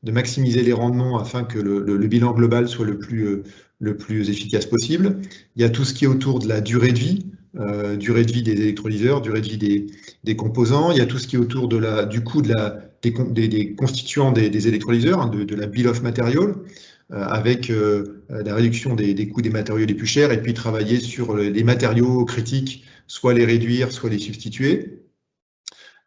les rendements afin que le bilan global soit le plus efficace possible. Il y a tout ce qui est autour de la durée de vie des électrolyseurs, durée de vie des composants. Il y a tout ce qui est autour du coût des constituants des électrolyseurs, hein, de la bill of material, avec la réduction des coûts des matériaux les plus chers, et puis travailler sur les matériaux critiques, soit les réduire, soit les substituer.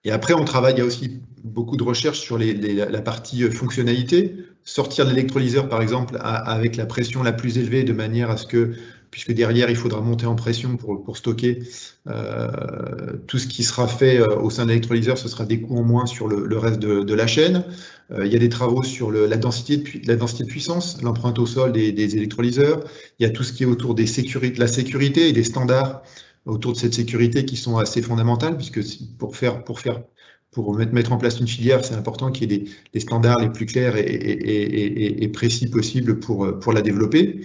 Et après, il y a aussi beaucoup de recherches sur la partie fonctionnalité, sortir de l'électrolyseur, par exemple, avec la pression la plus élevée, de manière à ce que, puisque derrière, il faudra monter en pression pour stocker tout ce qui sera fait au sein de l'électrolyseur, ce sera des coûts en moins sur le reste de la chaîne. Il y a des travaux sur la densité de puissance, l'empreinte au sol des électrolyseurs. Il y a tout ce qui est autour de la sécurité et des standards autour de cette sécurité qui sont assez fondamentales, puisque pour mettre en place une filière, c'est important qu'il y ait des standards les plus clairs et précis possibles pour la développer.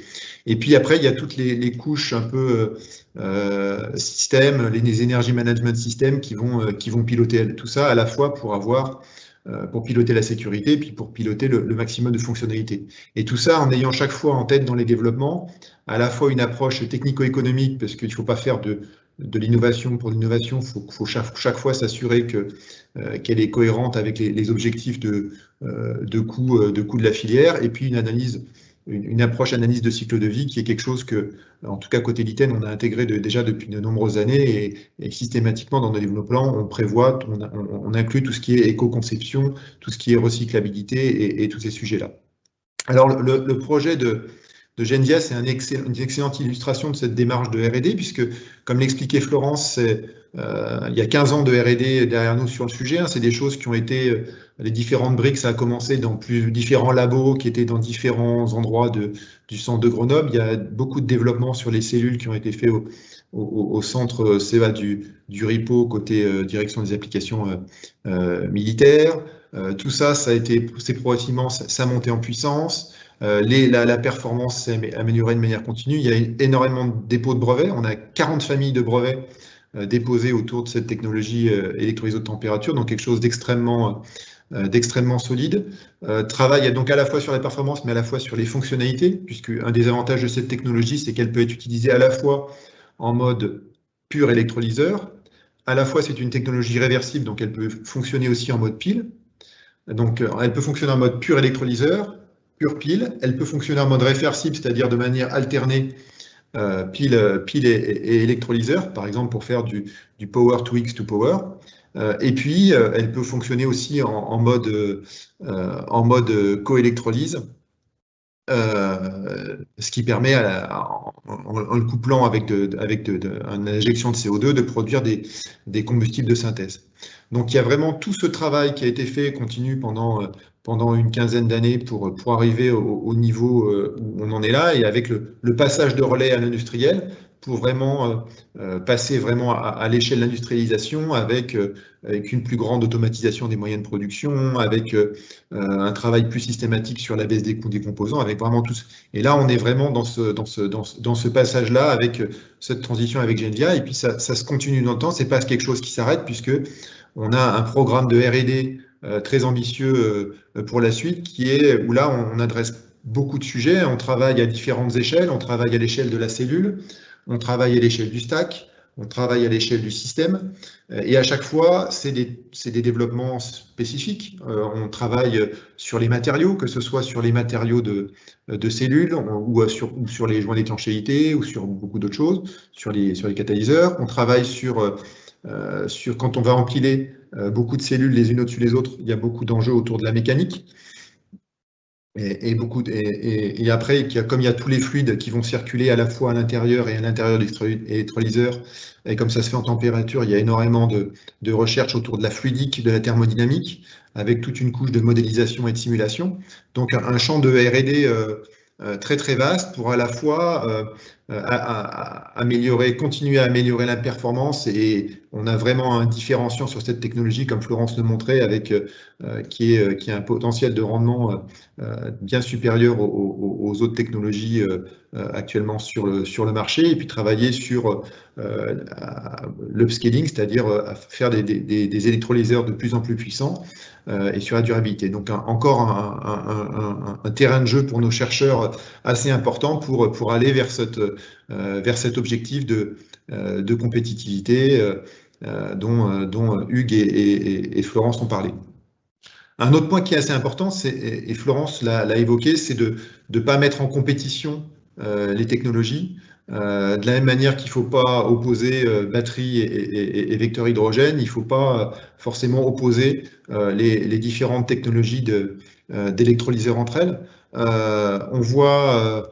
Et puis après, il y a toutes les couches un peu système, les energy management systems qui vont piloter tout ça, à la fois pour piloter la sécurité, puis pour piloter le maximum de fonctionnalités. Et tout ça en ayant chaque fois en tête dans les développements, à la fois une approche technico-économique, parce qu'il ne faut pas faire de l'innovation pour l'innovation, il faut chaque fois s'assurer qu'elle est cohérente avec les objectifs de coût de la filière, et puis une approche analyse de cycle de vie qui est quelque chose que, en tout cas côté l'ITEN, on a intégré déjà depuis de nombreuses années, et systématiquement dans nos développements, on inclut tout ce qui est éco-conception, tout ce qui est recyclabilité et tous ces sujets-là. Alors le projet de Genvia, c'est une excellente illustration de cette démarche de R&D, puisque, comme l'expliquait Florence, il y a 15 ans de R&D derrière nous sur le sujet, hein. C'est des choses qui ont été, les différentes briques, ça a commencé dans différents labos qui étaient dans différents endroits du centre de Grenoble. Il y a beaucoup de développement sur les cellules qui ont été faits au centre CEA du RIPO, côté direction des applications militaires. Tout ça, c'est progressivement, ça a monté en puissance. La performance s'est améliorée de manière continue. Il y a énormément de dépôts de brevets. On a 40 familles de brevets déposées autour de cette technologie électrolysée haute température, donc quelque chose d'extrêmement solide. Travaille donc à la fois sur la performance, mais à la fois sur les fonctionnalités, puisque un des avantages de cette technologie, c'est qu'elle peut être utilisée à la fois en mode pur électrolyseur, à la fois c'est une technologie réversible, donc elle peut fonctionner aussi en mode pile. Donc elle peut fonctionner en mode pur électrolyseur, pure pile. Elle peut fonctionner en mode réversible, c'est-à-dire de manière alternée, pile et électrolyseur, par exemple pour faire du power to X to power. Et puis, elle peut fonctionner aussi en mode coélectrolyse, ce qui permet, en le couplant avec une injection de CO2, de produire des combustibles de synthèse. Donc, il y a vraiment tout ce travail qui a été fait, continue pendant une quinzaine d'années pour arriver au niveau où on en est là, et avec le passage de relais à l'industriel, pour vraiment passer vraiment à l'échelle de l'industrialisation avec une plus grande automatisation des moyens de production, avec un travail plus systématique sur la baisse des coûts des composants, avec vraiment tout ce... Et là, on est vraiment dans ce passage-là, avec cette transition avec Genvia, et puis ça se continue dans le temps, c'est pas quelque chose qui s'arrête, puisque on a un programme de R&D très ambitieux pour la suite, où là, on adresse beaucoup de sujets, on travaille à différentes échelles, on travaille à l'échelle de la cellule, on travaille à l'échelle du stack, on travaille à l'échelle du système, et à chaque fois, c'est des développements spécifiques. On travaille sur les matériaux, que ce soit sur les matériaux de cellules, ou sur les joints d'étanchéité, ou sur beaucoup d'autres choses, sur les catalyseurs. On travaille sur quand on va empiler beaucoup de cellules les unes au-dessus des autres, il y a beaucoup d'enjeux autour de la mécanique. Et après, comme il y a tous les fluides qui vont circuler à la fois à l'intérieur et à l'intérieur de l'électrolyseur, et comme ça se fait en température, il y a énormément de recherches autour de la fluidique, de la thermodynamique, avec toute une couche de modélisation et de simulation. Donc un champ de R&D très très vaste pour à la fois continuer à améliorer la performance, et on a vraiment un différenciant sur cette technologie, comme Florence le montrait, qui a un potentiel de rendement bien supérieur aux autres technologies actuellement sur le marché, et puis travailler sur l'upscaling, c'est-à-dire faire des électrolyseurs de plus en plus puissants, et sur la durabilité. Donc encore un terrain de jeu pour nos chercheurs assez important pour aller vers cet objectif de compétitivité dont Hugues et Florence ont parlé. Un autre point qui est assez important, et Florence l'a évoqué, c'est de ne pas mettre en compétition les technologies. De la même manière qu'il ne faut pas opposer batterie et vecteur hydrogène, il ne faut pas forcément opposer les différentes technologies d'électrolyseurs entre elles. On voit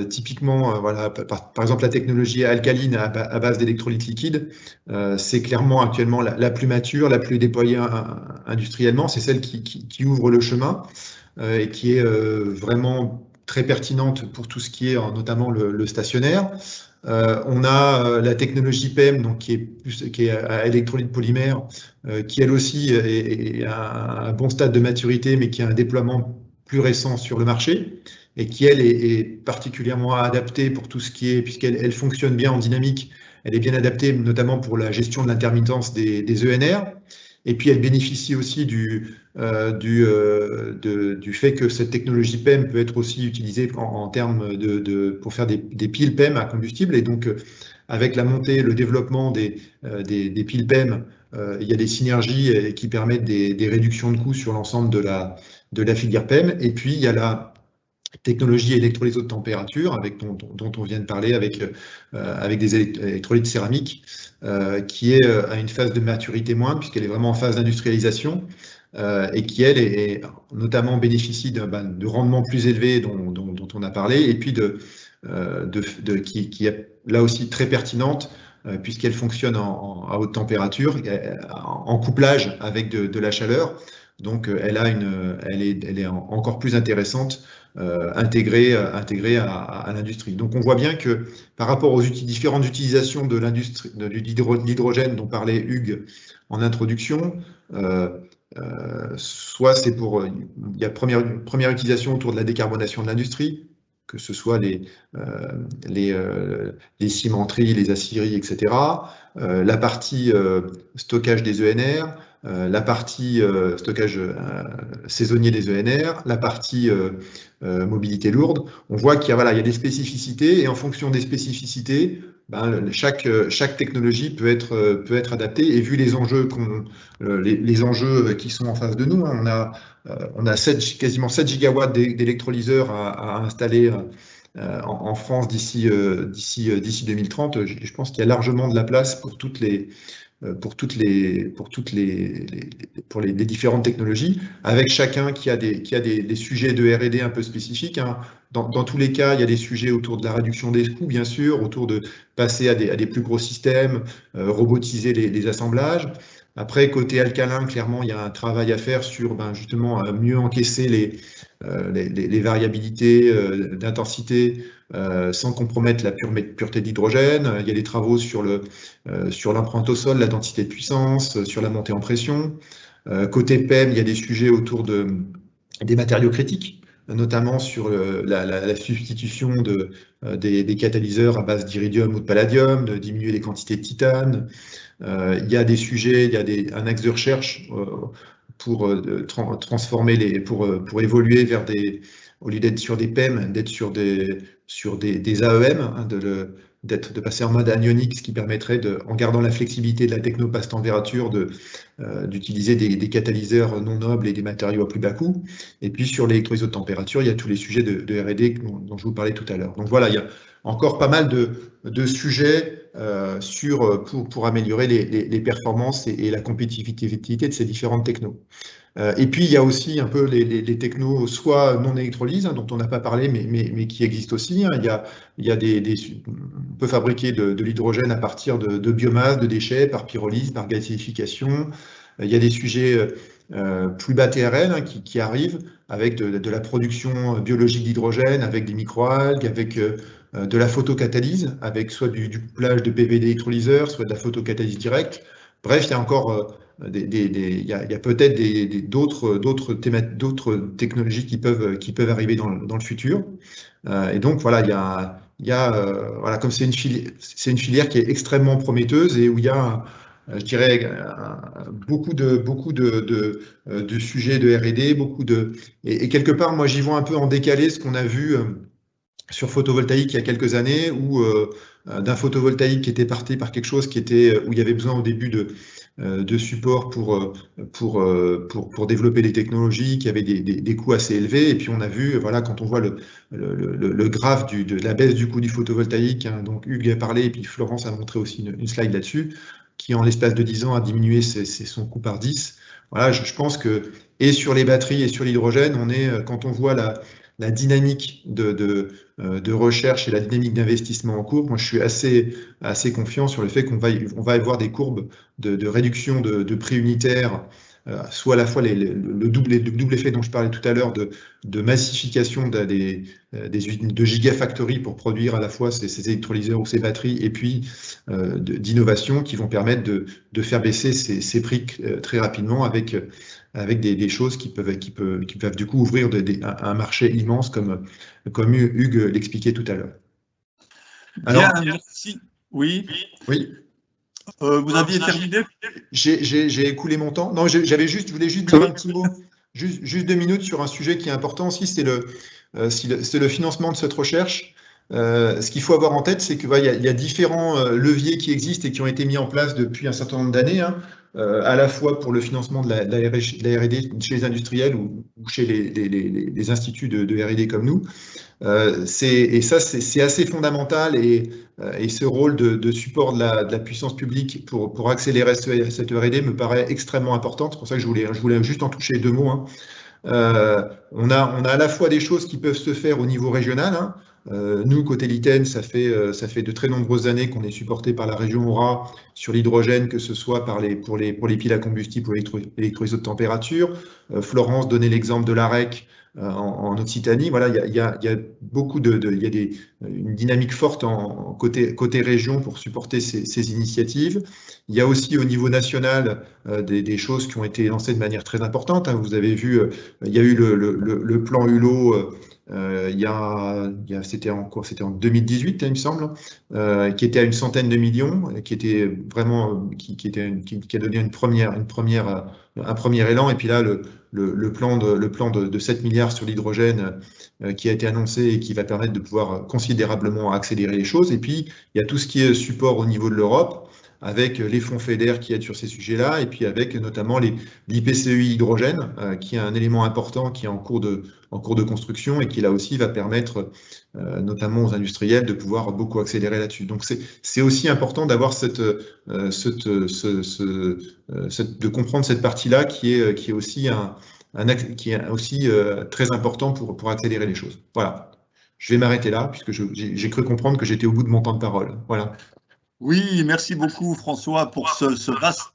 typiquement, voilà, par exemple, la technologie alcaline à base d'électrolyte liquide, c'est clairement actuellement la plus mature, la plus déployée industriellement. C'est celle qui ouvre le chemin et qui est vraiment très pertinente pour tout ce qui est notamment le stationnaire. On a la technologie PEM, donc qui est à électrolyte polymère, qui elle aussi est à un bon stade de maturité, mais qui a un déploiement plus récent sur le marché, et qui elle est particulièrement adaptée pour tout ce qui est, puisqu'elle fonctionne bien en dynamique, elle est bien adaptée notamment pour la gestion de l'intermittence des ENR. Et puis elle bénéficie aussi du fait que cette technologie PEM peut être aussi utilisée en termes pour faire des piles PEM à combustible. Et donc avec la montée, le développement des piles PEM, il y a des synergies qui permettent des réductions de coûts sur l'ensemble de la filière PEM. Et puis il y a la technologie électrolyse haute température, dont on vient de parler, avec des électrolytes céramiques, qui est à une phase de maturité moindre, puisqu'elle est vraiment en phase d'industrialisation, et qui, elle, est notamment bénéficie de rendements plus élevés dont on a parlé, et puis qui est là aussi très pertinente, puisqu'elle fonctionne à haute température, en couplage avec de la chaleur. Donc, elle est encore plus intéressante, intégrée à l'industrie. Donc, on voit bien que par rapport aux différentes utilisations de l'hydrogène dont parlait Hugues en introduction, soit c'est il y a première utilisation autour de la décarbonation de l'industrie, que ce soit les cimenteries, les aciéries, etc. La partie stockage des ENR, la partie stockage saisonnier des ENR, la partie mobilité lourde. On voit qu'il y a des spécificités, et en fonction des spécificités, chaque technologie peut être adaptée. Et vu les enjeux les enjeux qui sont en face de nous, hein, on a quasiment 7 gigawatts d'électrolyseurs à installer en France d'ici 2030. Je pense qu'il y a largement de la place pour les différentes technologies, avec chacun qui a des sujets de R&D un peu spécifiques, hein. Dans tous les cas, il y a des sujets autour de la réduction des coûts, bien sûr, autour de passer à des plus gros systèmes, robotiser les assemblages. Après, côté alcalin, clairement, il y a un travail à faire sur justement mieux encaisser les variabilités d'intensité sans compromettre la pureté de l'hydrogène. Il y a des travaux sur l'empreinte au sol, la densité de puissance, sur la montée en pression. Côté PEM, il y a des sujets autour des matériaux critiques, notamment sur la substitution des catalyseurs à base d'iridium ou de palladium, de diminuer les quantités de titane. Il y a des sujets, il y a un axe de recherche pour transformer pour évoluer vers au lieu d'être sur des PEM, d'être sur des AEM, hein, de passer en mode anionique, ce qui permettrait, en gardant la flexibilité de la techno passe température, d'utiliser des catalyseurs non nobles et des matériaux à plus bas coût. Et puis sur l'électrolyse haute température, il y a tous les sujets de R&D dont je vous parlais tout à l'heure. Donc voilà, il y a encore pas mal de sujets pour améliorer les performances et la compétitivité de ces différentes technos. Et puis, il y a aussi un peu les technos, soit non électrolyse, hein, dont on n'a pas parlé, mais qui existent aussi. Hein. On peut fabriquer de l'hydrogène à partir de biomasse, de déchets, par pyrolyse, par gazéification. Il y a des sujets plus bas TRL, hein, qui arrivent avec de la production biologique d'hydrogène, avec des microalgues, avec de la photocatalyse, avec soit du couplage de PV d'électrolyseurs, soit de la photocatalyse directe. Bref, il y a encore il y a peut-être d'autres technologies qui peuvent arriver dans le futur. Et donc voilà, voilà, comme c'est une filière qui est extrêmement prometteuse et où il y a, je dirais, beaucoup de sujets de R&D, et quelque part, moi j'y vois un peu en décalé ce qu'on a vu sur photovoltaïque il y a quelques années, où d'un photovoltaïque qui était parti par quelque chose où il y avait besoin au début de support pour développer des technologies qui avaient des coûts assez élevés. Et puis on a vu, voilà, quand on voit le graphe de la baisse du coût du photovoltaïque, hein, donc Hugues a parlé, et puis Florence a montré aussi une slide là-dessus, qui en l'espace de 10 ans a diminué son coût par 10. Voilà, je pense que, et sur les batteries et sur l'hydrogène, quand on voit la dynamique de recherche et la dynamique d'investissement en cours, moi je suis assez confiant sur le fait qu'on va avoir des courbes de réduction de prix unitaire, soit à la fois le double effet dont je parlais tout à l'heure de massification de gigafactories pour produire à la fois ces électrolyseurs ou ces batteries, et puis d'innovation qui vont permettre de faire baisser ces prix très rapidement avec des choses qui peuvent du coup ouvrir un marché immense comme Hugues l'expliquait tout à l'heure. Bien, merci. Oui. Oui. Vous aviez terminé? J'ai écoulé mon temps. Non, je voulais juste dire un petit mot, juste 2 minutes sur un sujet qui est important aussi, c'est le financement de cette recherche. Ce qu'il faut avoir en tête, c'est qu'il y a différents leviers qui existent et qui ont été mis en place depuis un certain nombre d'années, hein, à la fois pour le financement de la R&D chez les industriels ou chez les instituts de R&D comme nous. Et ça, c'est assez fondamental, et ce rôle de support de la puissance publique pour accélérer cette R&D me paraît extrêmement important. C'est pour ça que je voulais juste en toucher 2 mots. Hein. On a à la fois des choses qui peuvent se faire au niveau régional. Hein. Nous, côté l'ITEN, ça fait de très nombreuses années qu'on est supporté par la région Aura sur l'hydrogène, que ce soit pour les piles à combustible ou l'électrolyse haute température. Florence donnait l'exemple de l'AREC en Occitanie. Voilà, il y a une dynamique forte côté région pour supporter ces initiatives. Il y a aussi au niveau national des choses qui ont été lancées de manière très importante. Hein. Vous avez vu, il y a eu le plan Hulot. C'était en 2018, hein, il me semble, qui était à une centaine de millions, qui était vraiment, qui a donné un premier élan. Et puis là, le plan de 7 milliards sur l'hydrogène qui a été annoncé et qui va permettre de pouvoir considérablement accélérer les choses. Et puis, il y a tout ce qui est support au niveau de l'Europe, avec les fonds FEDER qui aident sur ces sujets-là, et puis avec notamment l'IPCEI hydrogène, qui est un élément important qui est en cours de construction, et qui là aussi va permettre notamment aux industriels de pouvoir beaucoup accélérer là-dessus. Donc c'est aussi important d'avoir de comprendre cette partie-là qui est aussi très important pour accélérer les choses. Voilà. Je vais m'arrêter là, puisque j'ai cru comprendre que j'étais au bout de mon temps de parole. Voilà. Oui, merci beaucoup François pour ce vaste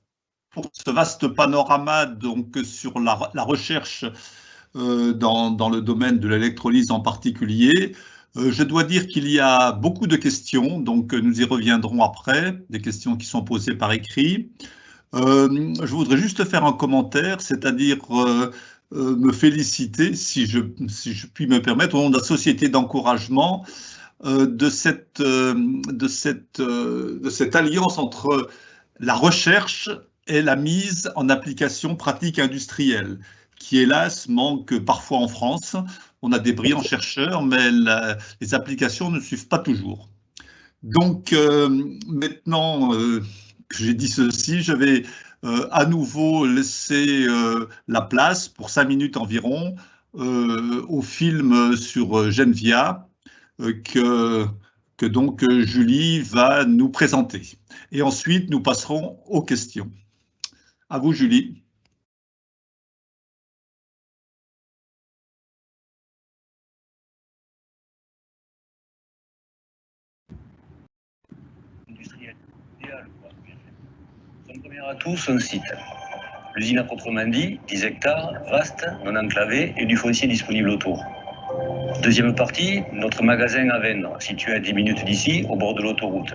pour ce vaste panorama donc, sur la recherche dans le domaine de l'électrolyse en particulier. Je dois dire qu'il y a beaucoup de questions, donc nous y reviendrons après, des questions qui sont posées par écrit. Je voudrais juste faire un commentaire, c'est-à-dire me féliciter, si je puis me permettre, au nom de la Société d'encouragement, de cette alliance entre la recherche et la mise en application pratique industrielle, qui hélas manque parfois en France. On a des brillants chercheurs, mais les applications ne suivent pas toujours. Donc maintenant que j'ai dit ceci, je vais à nouveau laisser la place pour 5 minutes environ au film sur Genvia que donc Julie va nous présenter. Et ensuite, nous passerons aux questions. À vous, Julie. Son premier atout, son site. L'usine à proprement dit, 10 hectares, vaste, non enclavé et du foncier disponible autour. Deuxième partie, notre magasin à Vendre, situé à 10 minutes d'ici, au bord de l'autoroute.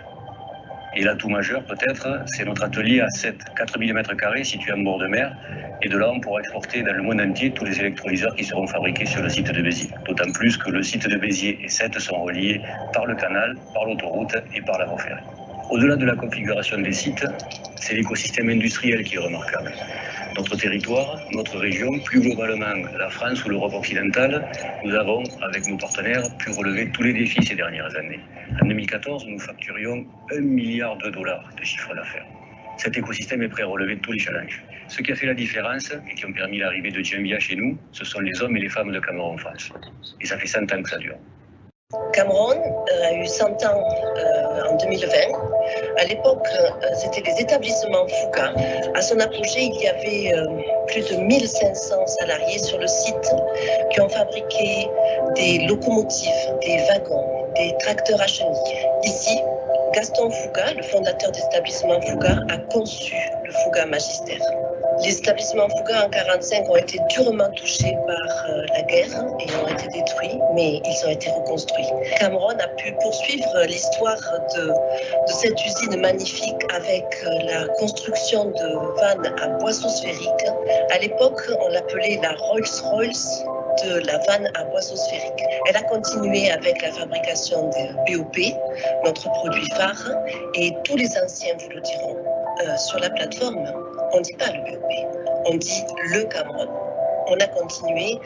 Et l'atout majeur, peut-être, c'est notre atelier à 4000 m² situé en bord de mer. Et de là, on pourra exporter dans le monde entier tous les électrolyseurs qui seront fabriqués sur le site de Béziers. D'autant plus que le site de Béziers et 7 sont reliés par le canal, par l'autoroute et par la voie ferrée. Au-delà de la configuration des sites, c'est l'écosystème industriel qui est remarquable. Notre territoire, notre région, plus globalement la France ou l'Europe occidentale, nous avons, avec nos partenaires, pu relever tous les défis ces dernières années. En 2014, nous facturions 1 milliard de dollars de chiffre d'affaires. Cet écosystème est prêt à relever tous les challenges. Ce qui a fait la différence et qui ont permis l'arrivée de Genvia chez nous, ce sont les hommes et les femmes de Cameron France. Et ça fait 100 ans que ça dure. Cameron a eu 100 ans en 2020. À l'époque, c'était les établissements Foucault. À son apogée, il y avait plus de 1500 salariés sur le site qui ont fabriqué des locomotives, des wagons, des tracteurs à chenilles. Ici, Gaston Foucault, le fondateur des établissements Foucault, a conçu le Foucault Magistère. Les établissements Foucault en 1945 ont été durement touchés par la guerre et ont été détruits, mais ils ont été reconstruits. Cameron a pu poursuivre l'histoire de cette usine magnifique avec la construction de vannes à boisseaux sphériques. À l'époque, on l'appelait la Rolls-Royce de la vanne à boisseaux sphériques. Elle a continué avec la fabrication de BOP, notre produit phare, et tous les anciens vous le diront. Sur la plateforme, on ne dit pas le BOP, on dit le Cameron. On a continué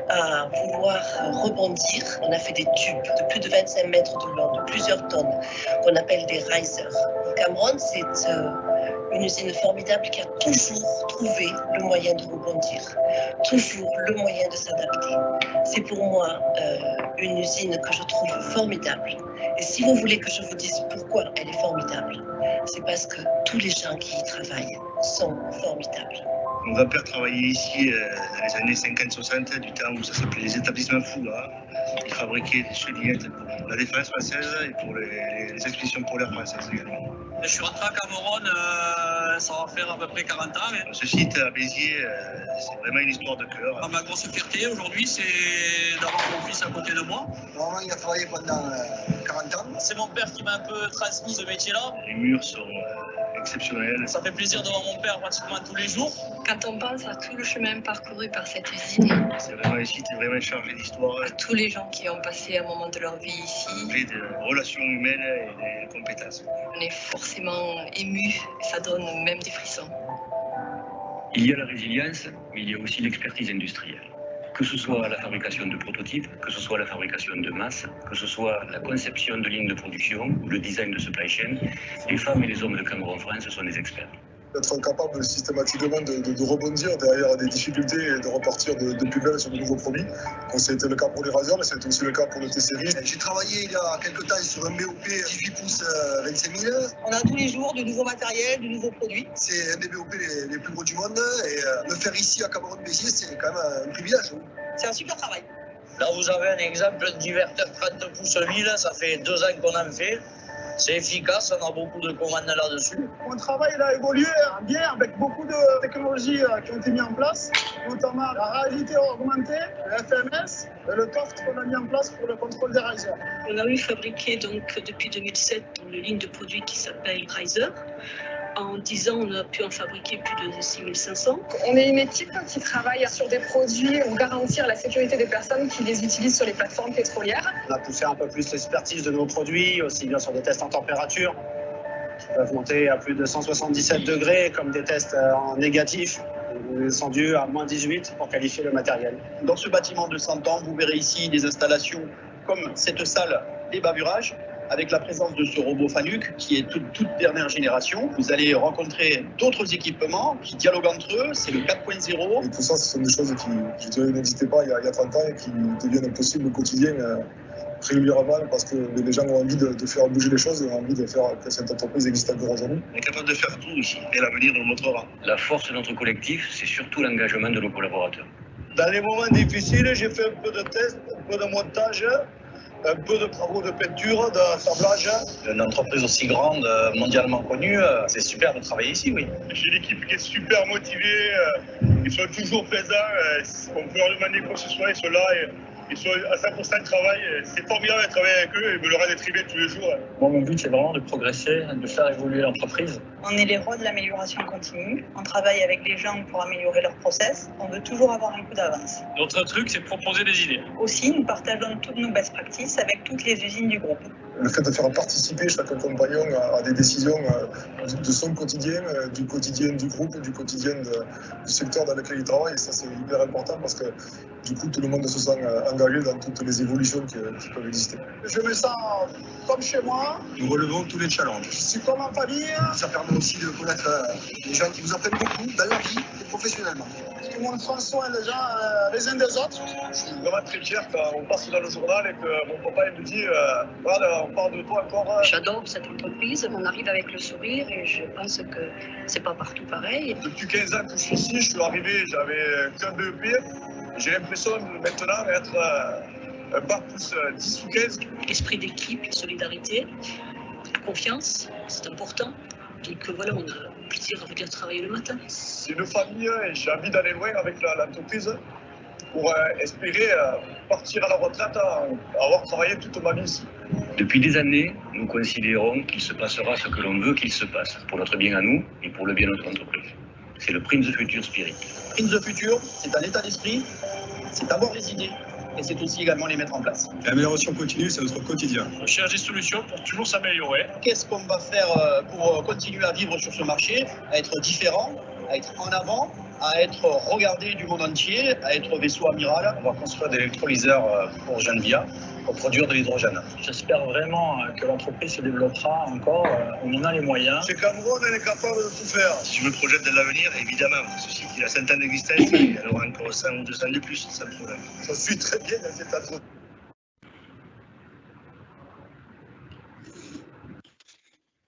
à vouloir rebondir. On a fait des tubes de plus de 25 mètres de long, de plusieurs tonnes, qu'on appelle des risers. Cameron, c'est une usine formidable qui a toujours trouvé le moyen de rebondir, toujours le moyen de s'adapter. C'est pour moi une usine que je trouve formidable. Et si vous voulez que je vous dise pourquoi elle est formidable, c'est parce que tous les gens qui y travaillent sont formidables. Mon grand-père travaillait ici dans les années 50-60, du temps où ça s'appelait les établissements Foucault. Il fabriquait des chenillettes pour la défense française et pour les expéditions polaires françaises également. Je suis rentré à Cameron, ça va faire à peu près 40 ans. Mais... Ce site à Béziers, c'est vraiment une histoire de cœur. Ma grosse fierté aujourd'hui, c'est d'avoir mon fils à côté de moi. Normalement, il a travaillé pendant 40 ans. C'est mon père qui m'a un peu transmis ce métier-là. Les murs sont exceptionnels. Ça fait plaisir de voir mon père pratiquement tous les jours. Quand on pense à tout le chemin parcouru par cette usine, c'est vraiment un site vraiment chargé d'histoire. À tous les gens qui ont passé un moment de leur vie ici. Plein de relations humaines et de compétences. On est forcément ému, ça donne même des frissons. Il y a la résilience, mais il y a aussi l'expertise industrielle. Que ce soit la fabrication de prototypes, que ce soit la fabrication de masse, que ce soit la conception de lignes de production ou le design de supply chain, les femmes et les hommes de Cameron France sont des experts. D'être capable systématiquement de rebondir derrière des difficultés et de repartir de plus belle sur de nouveaux produits. C'était le cas pour les raseurs, mais c'était aussi le cas pour le T-Series. J'ai travaillé il y a quelques temps sur un BOP 18 pouces 25 000. On a tous les jours de nouveaux matériels, de nouveaux produits. C'est un des BOP les plus gros du monde et le faire ici à Cameron-Béziers, c'est quand même un privilège. C'est un super travail. Là, vous avez un exemple d'inverteur 30 pouces 1000, ça fait 2 ans qu'on en fait. C'est efficace, on a beaucoup de commandes là-dessus. Mon travail il a évolué bien avec beaucoup de technologies qui ont été mises en place, notamment la réalité augmentée, le FMS et le TOFT qu'on a mis en place pour le contrôle des risers. On a eu fabriqué donc depuis 2007 une ligne de produits qui s'appelle Riser. En 10 ans, on a pu en fabriquer plus de 6500. On est une équipe qui travaille sur des produits pour garantir la sécurité des personnes qui les utilisent sur les plateformes pétrolières. On a poussé un peu plus l'expertise de nos produits, aussi bien sur des tests en température, qui peuvent monter à plus de 177 degrés, comme des tests en négatif. On est descendu à moins 18 pour qualifier le matériel. Dans ce bâtiment de 100 ans, vous verrez ici des installations comme cette salle des bavurages, avec la présence de ce robot Fanuc qui est toute dernière génération. Vous allez rencontrer d'autres équipements qui dialoguent entre eux, c'est le 4.0. Et tout ça, ce sont des choses qui, je dirais, n'existaient pas il y a 30 ans et qui deviennent possibles au quotidien régulièrement parce que les gens ont envie de faire bouger les choses et ont envie de faire que cette entreprise existe encore aujourd'hui. On est capable de faire tout ici et l'avenir nous le montrera. La force de notre collectif, c'est surtout l'engagement de nos collaborateurs. Dans les moments difficiles, j'ai fait un peu de tests, un peu de montage, un peu de travaux de peinture, d'assemblage. Une entreprise aussi grande, mondialement connue, c'est super de travailler ici, oui. J'ai une équipe qui est super motivée, ils sont toujours présents, on peut leur demander quoi que ce soit, ils sont là, ils sont à 100% de travail. C'est formidable de travailler avec eux et de leur être tribés tous les jours. Moi, mon but, c'est vraiment de progresser, de faire évoluer l'entreprise. On est les rois de l'amélioration continue. On travaille avec les gens pour améliorer leur process. On veut toujours avoir un coup d'avance. Notre truc, c'est de proposer des idées. Aussi, nous partageons toutes nos best practices avec toutes les usines du groupe. Le fait de faire participer chaque compagnon à des décisions de son quotidien, du quotidien du groupe, du quotidien du secteur dans lequel il travaille, ça c'est hyper important parce que du coup tout le monde se sent engagé dans toutes les évolutions qui peuvent exister. Je me sens comme chez moi. Nous relevons tous les challenges. Je suis comme en famille. Ça permet aussi de connaître des gens qui vous apprennent beaucoup dans la vie et professionnellement. Tout le monde prend soin des gens les uns des autres. Je suis vraiment très fier quand on passe dans le journal et que mon papa me dit voilà, on parle de toi encore. J'adore cette entreprise, on arrive avec le sourire et je pense que c'est pas partout pareil. Depuis 15 ans que je suis ici, je suis arrivé, j'avais qu'un BEP. J'ai l'impression de maintenant être un bac plus 10 ou 15. Esprit d'équipe, solidarité, confiance, c'est important. Donc voilà, on a plaisir à venir travailler le matin. C'est une famille et j'ai envie d'aller loin avec l'entreprise pour espérer partir à la retraite, avoir travaillé toute ma vie ici. Depuis des années, nous considérons qu'il se passera ce que l'on veut qu'il se passe, pour notre bien à nous et pour le bien de notre entreprise. C'est le Print the Future Spirit. Print the Future, c'est un état d'esprit, c'est d'abord les idées et c'est aussi également les mettre en place. L'amélioration continue, c'est notre quotidien. On cherche des solutions pour toujours s'améliorer. Qu'est-ce qu'on va faire pour continuer à vivre sur ce marché, à être différent, à être en avant, à être regardé du monde entier, à être vaisseau amiral? On va construire des électrolyseurs pour Genvia, pour produire de l'hydrogène. J'espère vraiment que l'entreprise se développera encore. On en a les moyens. C'est Cameroun, on est capable de tout faire. Si je me projette dans l'avenir, évidemment, ceci qui a 100 ans d'existence, il y en aura encore 100 ou 200 de plus, sans problème. Je suis très bien dans cet endroit.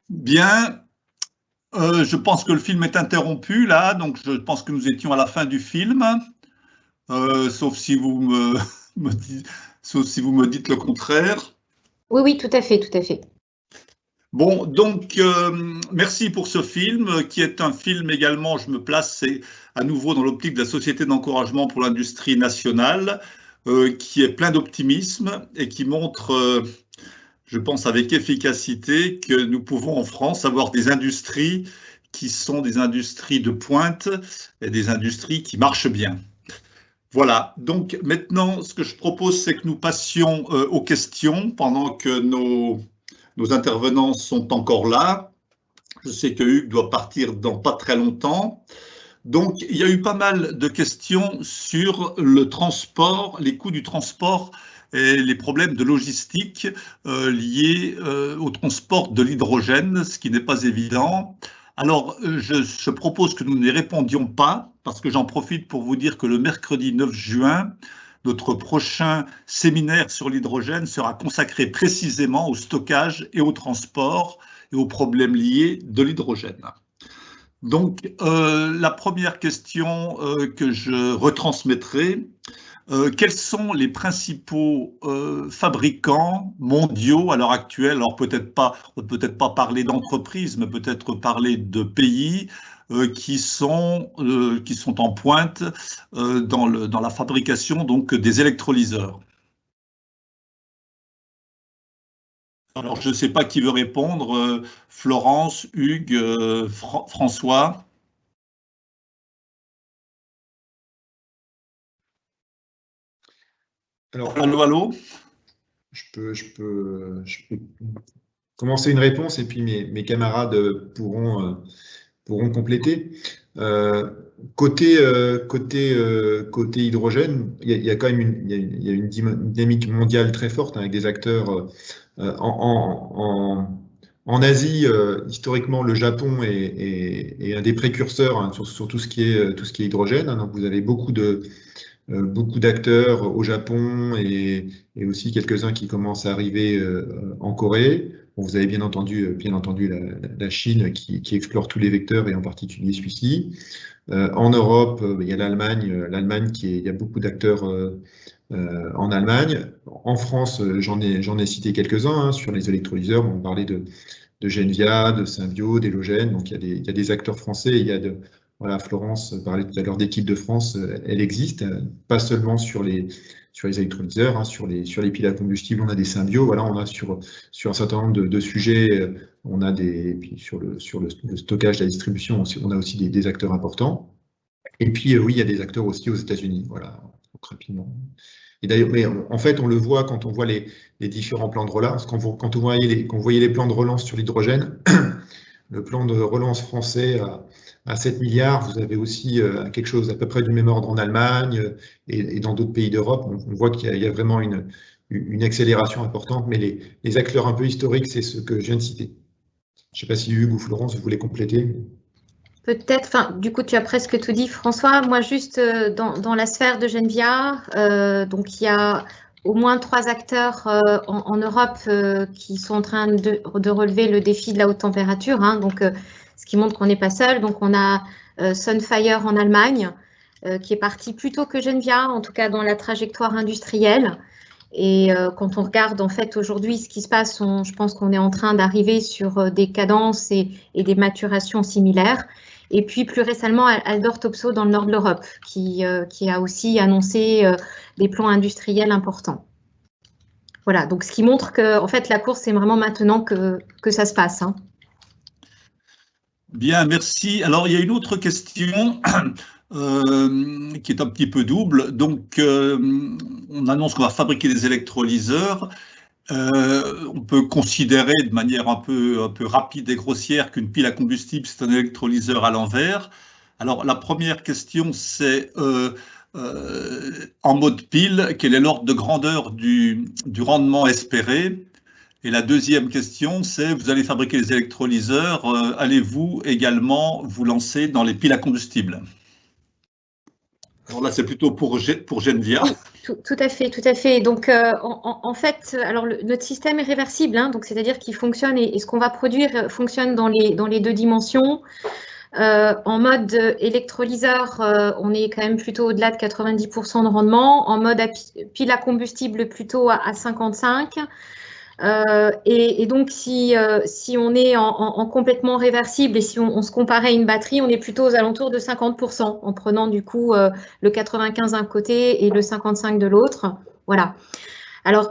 Bien. Je pense que le film est interrompu là, donc je pense que nous étions à la fin du film, sauf si vous me dites le contraire. Oui, oui, tout à fait, tout à fait. Bon, donc merci pour ce film, qui est un film également, je me place, c'est à nouveau dans l'optique de la Société d'encouragement pour l'industrie nationale, qui est plein d'optimisme et qui montre, je pense avec efficacité, que nous pouvons en France avoir des industries qui sont des industries de pointe et des industries qui marchent bien. Voilà, donc maintenant, ce que je propose, c'est que nous passions aux questions pendant que nos intervenants sont encore là. Je sais que Hugues doit partir dans pas très longtemps. Donc, il y a eu pas mal de questions sur le transport, les coûts du transport et les problèmes de logistique liés au transport de l'hydrogène, ce qui n'est pas évident. Alors, je propose que nous n'y répondions pas, parce que j'en profite pour vous dire que le mercredi 9 juin, notre prochain séminaire sur l'hydrogène sera consacré précisément au stockage et au transport et aux problèmes liés de l'hydrogène. Donc, la première question que je retransmettrai, quels sont les principaux fabricants mondiaux à l'heure actuelle? Alors peut-être pas parler d'entreprises, mais peut-être parler de pays qui sont en pointe dans la fabrication donc des électrolyseurs. Alors je ne sais pas qui veut répondre, Florence, Hugues, François. Alors, allô. Je peux commencer une réponse et puis mes camarades pourront compléter. Côté hydrogène, il y a quand même une dynamique mondiale très forte, hein, avec des acteurs en Asie. Historiquement, le Japon est un des précurseurs, hein, sur tout ce qui est hydrogène, hein. Donc vous avez beaucoup d'acteurs au Japon et aussi quelques-uns qui commencent à arriver en Corée. Bon, vous avez bien entendu la Chine qui explore tous les vecteurs et en particulier celui-ci. En Europe, il y a l'Allemagne, il y a beaucoup d'acteurs en Allemagne. En France, j'en ai cité quelques-uns, hein, sur les électrolyseurs. On parlait de Genvia, de Symbio, d'Elogène. Donc il y a des acteurs français. Il y a voilà, Florence parlait tout à l'heure d'équipe de France, elle existe, pas seulement sur les électrolyseurs, hein, sur les piles à combustible, on a des Symbio, voilà, on a sur un certain nombre de sujets, on a puis sur le stockage, la distribution, on a aussi des acteurs importants. Et puis oui, il y a des acteurs aussi aux États-Unis, voilà, donc rapidement. Et d'ailleurs, mais en fait, on le voit quand on voit les différents plans de relance, quand vous voyez les plans de relance sur l'hydrogène, le plan de relance français à 7 milliards, vous avez aussi quelque chose à peu près du même ordre en Allemagne et dans d'autres pays d'Europe. On voit qu'il y a vraiment une accélération importante, mais les acteurs un peu historiques, c'est ce que je viens de citer. Je ne sais pas si Hugues ou Florence, vous voulez compléter. Peut-être, enfin, du coup, tu as presque tout dit, François. Moi, juste dans la sphère de Genvia, donc il y a au moins 3 acteurs en Europe qui sont en train de relever le défi de la haute température, hein, donc ce qui montre qu'on n'est pas seul. Donc on a Sunfire en Allemagne, qui est parti plus tôt que Genvia, en tout cas dans la trajectoire industrielle. Et quand on regarde en fait aujourd'hui ce qui se passe, je pense qu'on est en train d'arriver sur des cadences et des maturations similaires. Et puis plus récemment, Aldor Topsoe dans le nord de l'Europe, qui a aussi annoncé des plans industriels importants. Voilà, donc ce qui montre que en fait la course, c'est vraiment maintenant que ça se passe, hein. Bien, merci. Alors, il y a une autre question qui est un petit peu double. Donc, on annonce qu'on va fabriquer des électrolyseurs. On peut considérer de manière un peu rapide et grossière qu'une pile à combustible, c'est un électrolyseur à l'envers. Alors, la première question, c'est en mode pile, quel est l'ordre de grandeur du rendement espéré? Et la deuxième question, c'est vous allez fabriquer les électrolyseurs, allez-vous également vous lancer dans les piles à combustible? Alors là, c'est plutôt pour Genvia. Oui, tout à fait. Donc, en fait, alors notre système est réversible, hein, donc c'est-à-dire qu'il fonctionne et ce qu'on va produire fonctionne dans les 2 dimensions. En mode électrolyseur, on est quand même plutôt au-delà de 90% de rendement. En mode pile à combustible, plutôt à 55%. Et donc, si on est en complètement réversible et si on se comparait à une batterie, on est plutôt aux alentours de 50% en prenant du coup le 95 d'un côté et le 55 de l'autre. Voilà. Alors,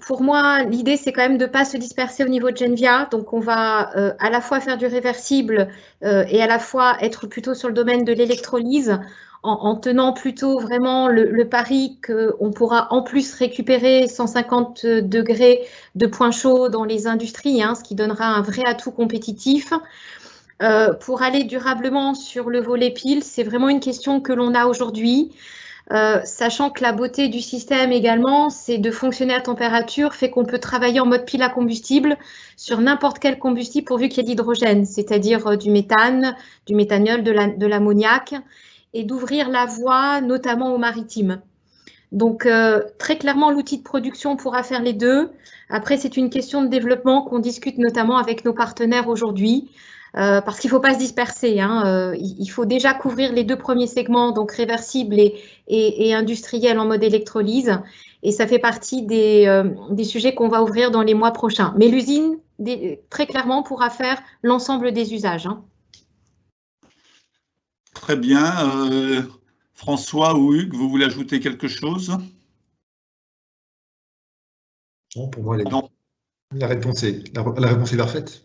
pour moi, l'idée, c'est quand même de ne pas se disperser au niveau de Genvia. Donc, on va à la fois faire du réversible et à la fois être plutôt sur le domaine de l'électrolyse, en tenant plutôt vraiment le pari qu'on pourra en plus récupérer 150 degrés de points chauds dans les industries, hein, ce qui donnera un vrai atout compétitif. Pour aller durablement sur le volet pile, c'est vraiment une question que l'on a aujourd'hui. Sachant que la beauté du système également, c'est de fonctionner à température, fait qu'on peut travailler en mode pile à combustible sur n'importe quel combustible pourvu qu'il y ait de l'hydrogène, c'est-à-dire du méthane, du méthanol, de l'ammoniac, et d'ouvrir la voie notamment au maritime. Donc très clairement, l'outil de production pourra faire les deux. Après, c'est une question de développement qu'on discute notamment avec nos partenaires aujourd'hui. parce qu'il ne faut pas se disperser, hein. Il faut déjà couvrir les deux premiers segments, donc réversible et industriel en mode électrolyse. Et ça fait partie des sujets qu'on va ouvrir dans les mois prochains. Mais l'usine, très clairement, pourra faire l'ensemble des usages, hein. Très bien. François ou Hugues, vous voulez ajouter quelque chose? Non, pour moi, la réponse est parfaite.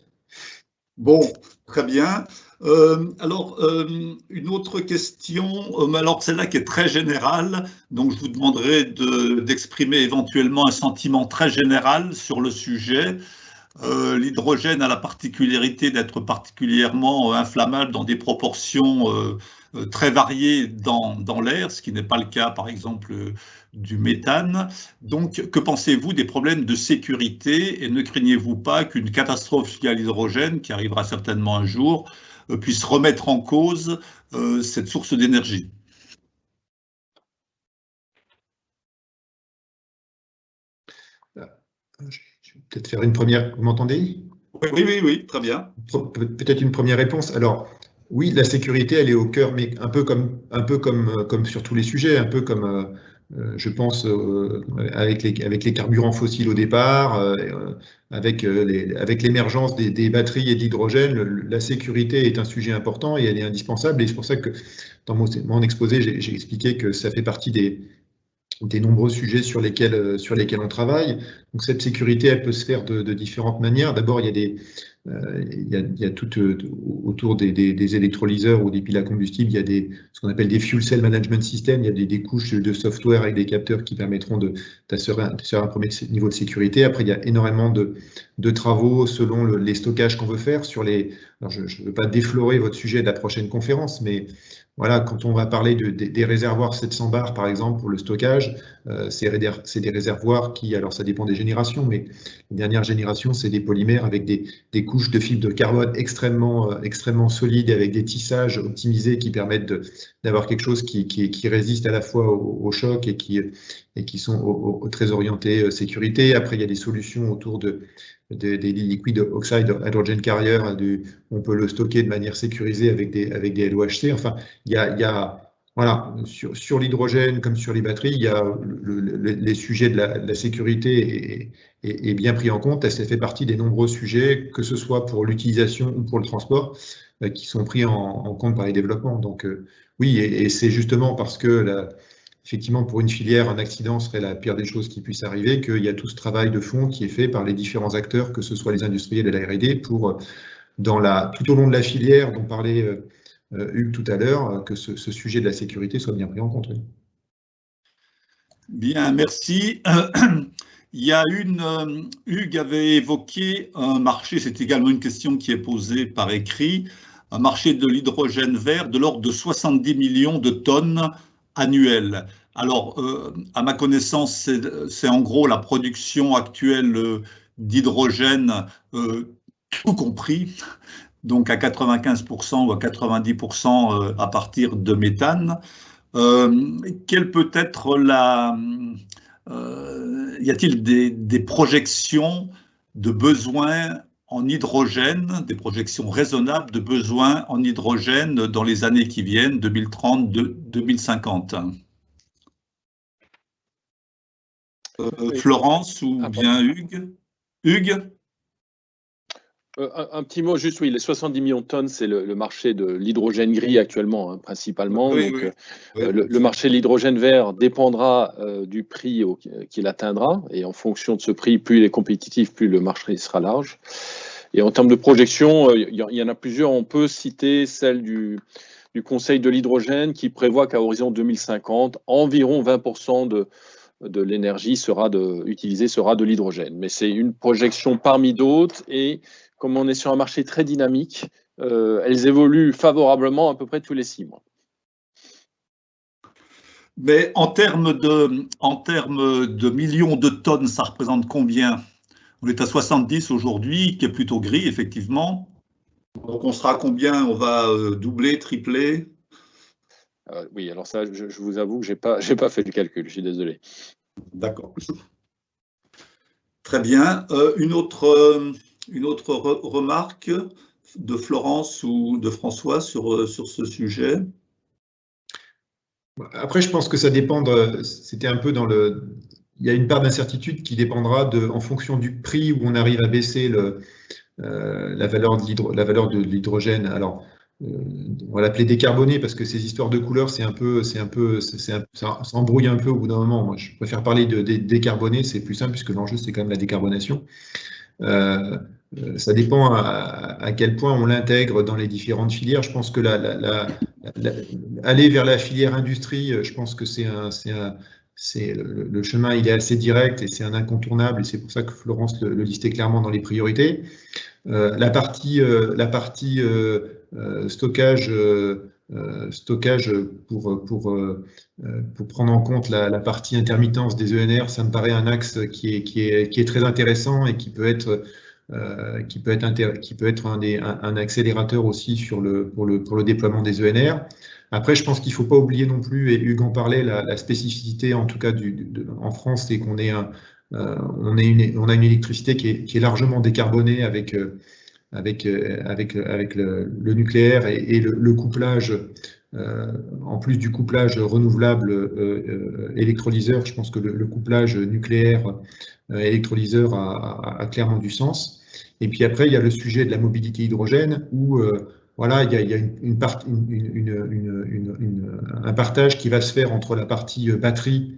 Bon, très bien. Alors, une autre question, alors celle-là qui est très générale, donc je vous demanderai d'exprimer éventuellement un sentiment très général sur le sujet. L'hydrogène a la particularité d'être particulièrement inflammable dans des proportions très variées dans l'air, ce qui n'est pas le cas, par exemple, du méthane. Donc, que pensez-vous des problèmes de sécurité et ne craignez-vous pas qu'une catastrophe liée à l'hydrogène, qui arrivera certainement un jour, puisse remettre en cause cette source d'énergie? Je vais peut-être faire une première. Vous m'entendez? Oui, très bien. Peut-être une première réponse. Alors, oui, la sécurité, elle est au cœur, mais un peu comme sur tous les sujets, un peu comme, je pense, avec les carburants fossiles au départ, avec l'émergence des batteries et de l'hydrogène, la sécurité est un sujet important et elle est indispensable. Et c'est pour ça que dans mon exposé, j'ai expliqué que ça fait partie des nombreux sujets sur lesquels on travaille. Donc cette sécurité, elle peut se faire de différentes manières. D'abord, il y a tout autour des électrolyseurs ou des piles à combustible, il y a ce qu'on appelle des fuel cell management systems, il y a des couches de software avec des capteurs qui permettront d'assurer un premier niveau de sécurité. Après, il y a énormément de travaux selon les stockages qu'on veut faire sur alors je ne veux pas déflorer votre sujet de la prochaine conférence, mais voilà, quand on va parler des réservoirs 700 bars, par exemple, pour le stockage, c'est des réservoirs qui, alors ça dépend des générations, mais les dernières générations, c'est des polymères avec des couches de fibres de carbone extrêmement solides, avec des tissages optimisés qui permettent d'avoir quelque chose qui résiste à la fois au choc et qui sont très orientés sécurité. Après, il y a des solutions autour des liquid oxide hydrogen carrier, on peut le stocker de manière sécurisée avec des LOHC. Enfin, il y a voilà, sur l'hydrogène comme sur les batteries, il y a les sujets de la sécurité est bien pris en compte. Ça fait partie des nombreux sujets, que ce soit pour l'utilisation ou pour le transport, qui sont pris en compte par les développements. Donc oui, et c'est justement parce que effectivement, pour une filière, un accident serait la pire des choses qui puisse arriver, qu'il y a tout ce travail de fond qui est fait par les différents acteurs, que ce soit les industriels et la R&D, pour, tout au long de la filière dont parlait Hugues tout à l'heure, que ce sujet de la sécurité soit bien pris en compte. Bien, merci. Il y a Hugues avait évoqué un marché, c'est également une question qui est posée par écrit, un marché de l'hydrogène vert de l'ordre de 70 millions de tonnes annuelles. Alors, à ma connaissance, c'est en gros la production actuelle d'hydrogène, tout compris, donc à 95% ou à 90% à partir de méthane. Quelle peut être y a-t-il des projections de besoins en hydrogène, des projections raisonnables de besoins en hydrogène dans les années qui viennent, 2030, 2050? Florence ou bien Hugues? Hugues? Un petit mot juste, oui, les 70 millions de tonnes, c'est le marché de l'hydrogène gris actuellement, hein, principalement. Oui, donc, oui. Le marché de l'hydrogène vert dépendra du prix qu'il atteindra, et en fonction de ce prix, plus il est compétitif, plus le marché sera large. Et en termes de projection, il y en a plusieurs. On peut citer celle du Conseil de l'hydrogène qui prévoit qu'à horizon 2050, environ 20% de l'énergie utilisée sera de l'hydrogène. Mais c'est une projection parmi d'autres, et comme on est sur un marché très dynamique, elles évoluent favorablement à peu près tous les 6 mois. Mais en termes de millions de tonnes, ça représente combien? On est à 70 aujourd'hui, qui est plutôt gris, effectivement. Donc on sera à combien? On va doubler, tripler? Oui, alors ça, je vous avoue que j'ai pas fait le calcul, je suis désolé. D'accord. Très bien. Une autre remarque, Florence ou de François sur ce sujet? Après, je pense que ça dépend, c'était un peu dans le... Il y a une part d'incertitude qui dépendra en fonction du prix où on arrive à baisser la valeur de l'hydrogène. Alors, on va l'appeler décarboné parce que ces histoires de couleurs, ça embrouille un peu au bout d'un moment. Moi, je préfère parler de décarboné, c'est plus simple puisque l'enjeu, c'est quand même la décarbonation. Ça dépend à quel point on l'intègre dans les différentes filières. Je pense que aller vers la filière industrie, je pense que le chemin, il est assez direct et c'est un incontournable, et c'est pour ça que Florence le listait clairement dans les priorités. La partie stockage pour prendre en compte la partie intermittence des ENR, ça me paraît un axe qui est très intéressant et qui peut être un accélérateur aussi pour le déploiement des ENR. Après, je pense qu'il ne faut pas oublier non plus, et Hugues en parlait, la spécificité en tout cas en France, c'est qu'on on a une électricité qui est largement décarbonée avec le nucléaire et le couplage, en plus du couplage renouvelable électrolyseur. Je pense que le couplage nucléaire électrolyseur a clairement du sens. Et puis après, il y a le sujet de la mobilité hydrogène où voilà, il y a un partage qui va se faire entre la partie batterie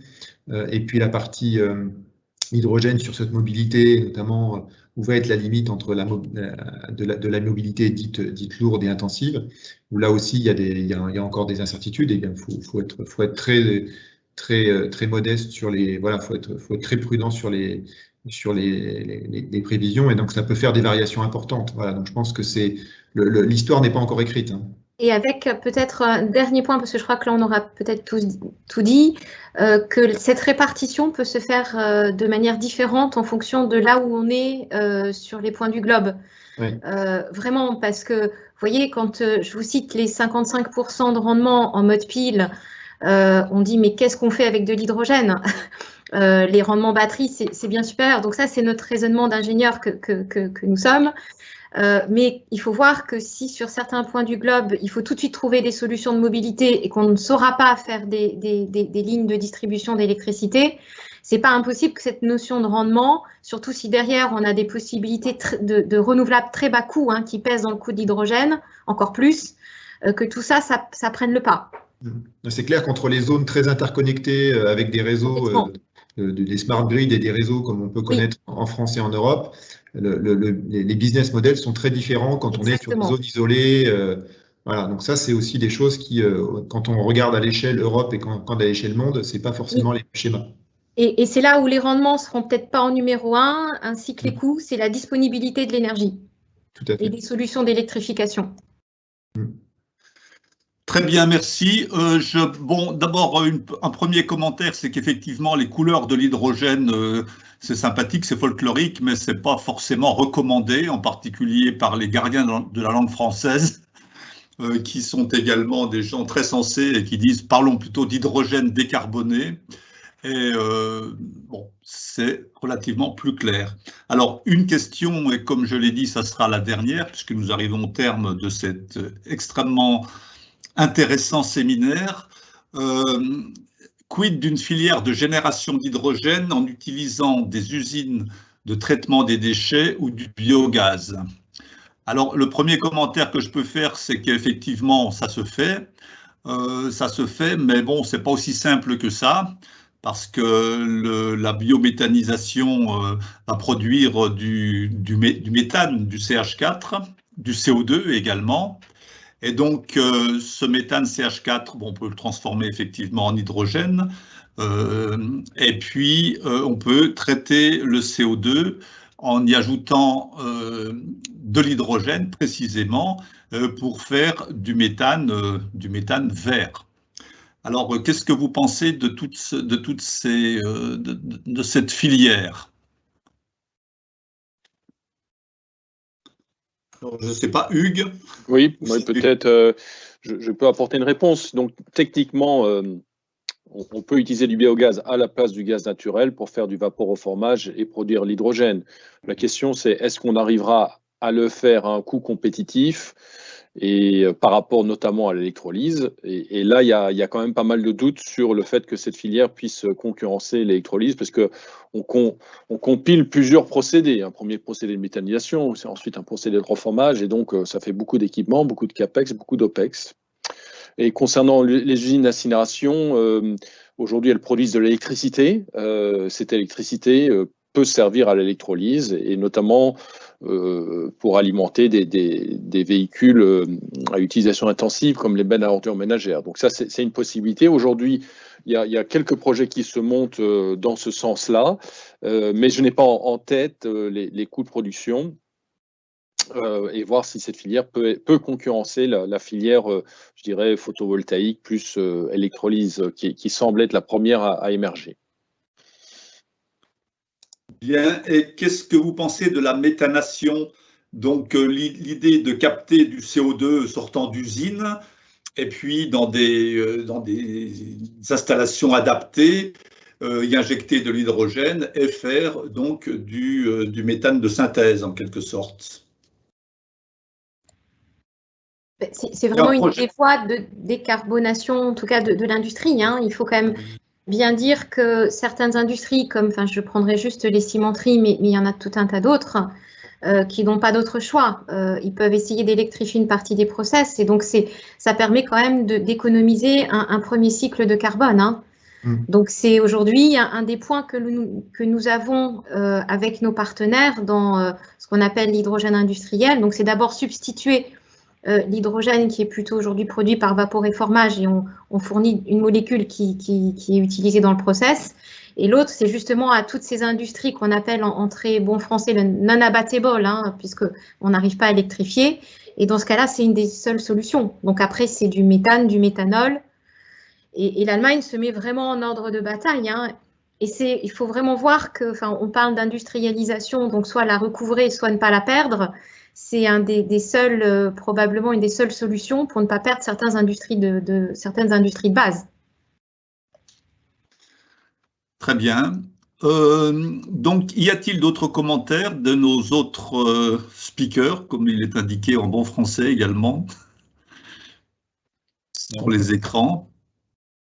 et puis la partie hydrogène sur cette mobilité, notamment où va être la limite entre de la mobilité dite lourde et intensive, où là aussi il y a encore des incertitudes, et bien faut être très modeste sur faut être très prudent sur les prévisions, et donc ça peut faire des variations importantes. Voilà, donc je pense que l'histoire n'est pas encore écrite. Hein. Et avec peut-être un dernier point, parce que je crois que là on aura peut-être tout dit, que cette répartition peut se faire de manière différente en fonction de là où on est sur les points du globe. Oui. Vraiment, parce que vous voyez, quand je vous cite les 55% de rendement en mode pile, on dit mais qu'est-ce qu'on fait avec de l'hydrogène? Les rendements batterie, c'est bien supérieur. Donc ça, c'est notre raisonnement d'ingénieur que nous sommes. Mais il faut voir que si sur certains points du globe, il faut tout de suite trouver des solutions de mobilité et qu'on ne saura pas faire des lignes de distribution d'électricité, c'est pas impossible que cette notion de rendement, surtout si derrière on a des possibilités de renouvelables très bas coût qui pèsent dans le coût de l'hydrogène, encore plus, que tout ça prenne le pas. C'est clair qu'entre les zones très interconnectées avec des réseaux, des smart grids et des réseaux comme on peut connaître en France et en Europe, les business models sont très différents quand on est sur une zone isolée. Voilà, donc ça, c'est aussi des choses qui, quand on regarde à l'échelle Europe et quand à l'échelle monde, c'est pas forcément les schémas. Et c'est là où les rendements seront peut-être pas en numéro 1, ainsi que les coûts, c'est la disponibilité de l'énergie et des solutions d'électrification. Très bien, merci. Bon, d'abord, un premier commentaire, c'est qu'effectivement, les couleurs de l'hydrogène, c'est sympathique, c'est folklorique, mais ce n'est pas forcément recommandé, en particulier par les gardiens de la langue française, qui sont également des gens très sensés et qui disent « parlons plutôt d'hydrogène décarboné ». Et bon, c'est relativement plus clair. Alors, une question, et comme je l'ai dit, ça sera la dernière, puisque nous arrivons au terme de cet extrêmement intéressant séminaire. Quid d'une filière de génération d'hydrogène en utilisant des usines de traitement des déchets ou du biogaz? Alors, le premier commentaire que je peux faire, c'est qu'effectivement, ça se fait, mais bon, c'est pas aussi simple que ça, parce que la biométhanisation va produire du méthane, du CH4, du CO2 également. Et donc, ce méthane CH4, bon, on peut le transformer effectivement en hydrogène. Et puis, on peut traiter le CO2 en y ajoutant de l'hydrogène précisément pour faire du méthane vert. Alors, qu'est-ce que vous pensez de cette filière? Je ne sais pas, Hugues? Oui, peut-être je peux apporter une réponse. Donc, techniquement, on peut utiliser du biogaz à la place du gaz naturel pour faire du vaporoformage et produire l'hydrogène. La question, c'est est-ce qu'on arrivera à le faire à un coût compétitif et par rapport notamment à l'électrolyse. Et là, il y a quand même pas mal de doutes sur le fait que cette filière puisse concurrencer l'électrolyse, parce qu'on compile plusieurs procédés. Un premier procédé de méthanisation, c'est ensuite un procédé de reformage, et donc ça fait beaucoup d'équipements, beaucoup de CAPEX, beaucoup d'OPEX. Et concernant les usines d'incinération, aujourd'hui, elles produisent de l'électricité. Cette électricité peut servir à l'électrolyse, et notamment pour alimenter des véhicules à utilisation intensive comme les bennes à ordures ménagères. Donc ça, c'est une possibilité. Aujourd'hui, il y a quelques projets qui se montent dans ce sens-là, mais je n'ai pas en tête les coûts de production et voir si cette filière peut concurrencer la filière, je dirais, photovoltaïque plus électrolyse, qui semble être la première à émerger. Bien, et qu'est-ce que vous pensez de la méthanation? Donc l'idée de capter du CO2 sortant d'usine et puis dans des installations adaptées, y injecter de l'hydrogène et faire donc du méthane de synthèse en quelque sorte. C'est vraiment une des voies de décarbonation, en tout cas de l'industrie, hein. Il faut quand même bien dire que certaines industries, comme, enfin, je prendrai juste les cimenteries, mais il y en a tout un tas d'autres qui n'ont pas d'autre choix. Ils peuvent essayer d'électrifier une partie des process, et donc ça permet quand même d'économiser un premier cycle de carbone, hein. Donc c'est aujourd'hui un des points que nous avons avec nos partenaires dans ce qu'on appelle l'hydrogène industriel. Donc c'est d'abord substituer l'hydrogène qui est plutôt aujourd'hui produit par vaporéformage, et on fournit une molécule qui est utilisée dans le process. Et l'autre, c'est justement à toutes ces industries qu'on appelle en très bon français le non-abattable, hein, puisqu'on n'arrive pas à électrifier. Et dans ce cas-là, c'est une des seules solutions. Donc après, c'est du méthane, du méthanol. Et l'Allemagne se met vraiment en ordre de bataille, hein. Et il faut vraiment voir que, enfin, on parle d'industrialisation, donc soit la recouvrer, soit ne pas la perdre. C'est probablement une des seules solutions pour ne pas perdre certaines industries de base. Très bien. Donc, y a-t-il d'autres commentaires de nos autres speakers, comme il est indiqué en bon français également, sur les écrans?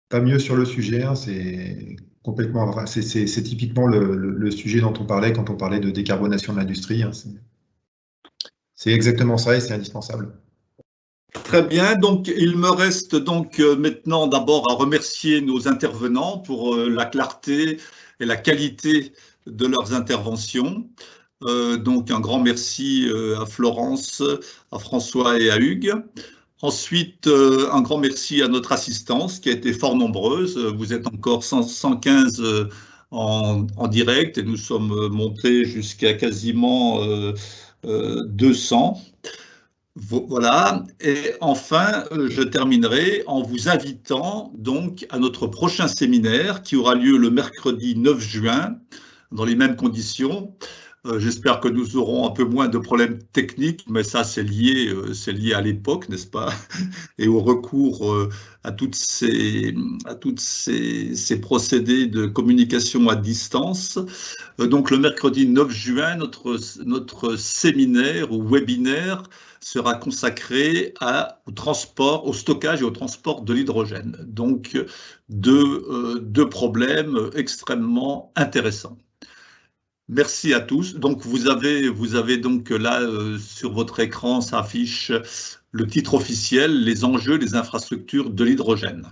Pas mieux sur le sujet, hein, c'est complètement, c'est typiquement le sujet dont on parlait quand on parlait de décarbonation de l'industrie, hein. C'est exactement ça, et c'est indispensable. Très bien, donc il me reste donc maintenant d'abord à remercier nos intervenants pour la clarté et la qualité de leurs interventions. Donc un grand merci à Florence, à François et à Hugues. Ensuite, un grand merci à notre assistance qui a été fort nombreuse. Vous êtes encore 115 en direct, et nous sommes montés jusqu'à quasiment 200. Voilà. Et enfin, je terminerai en vous invitant donc à notre prochain séminaire qui aura lieu le mercredi 9 juin dans les mêmes conditions. J'espère que nous aurons un peu moins de problèmes techniques, mais ça c'est lié à l'époque, n'est-ce pas, et au recours à toutes ces procédés de communication à distance. Donc le mercredi 9 juin, notre séminaire ou webinaire sera consacré au transport, au stockage et au transport de l'hydrogène. Donc deux problèmes extrêmement intéressants. Merci à tous. Donc vous avez donc là sur votre écran s'affiche le titre officiel, les enjeux des infrastructures de l'hydrogène.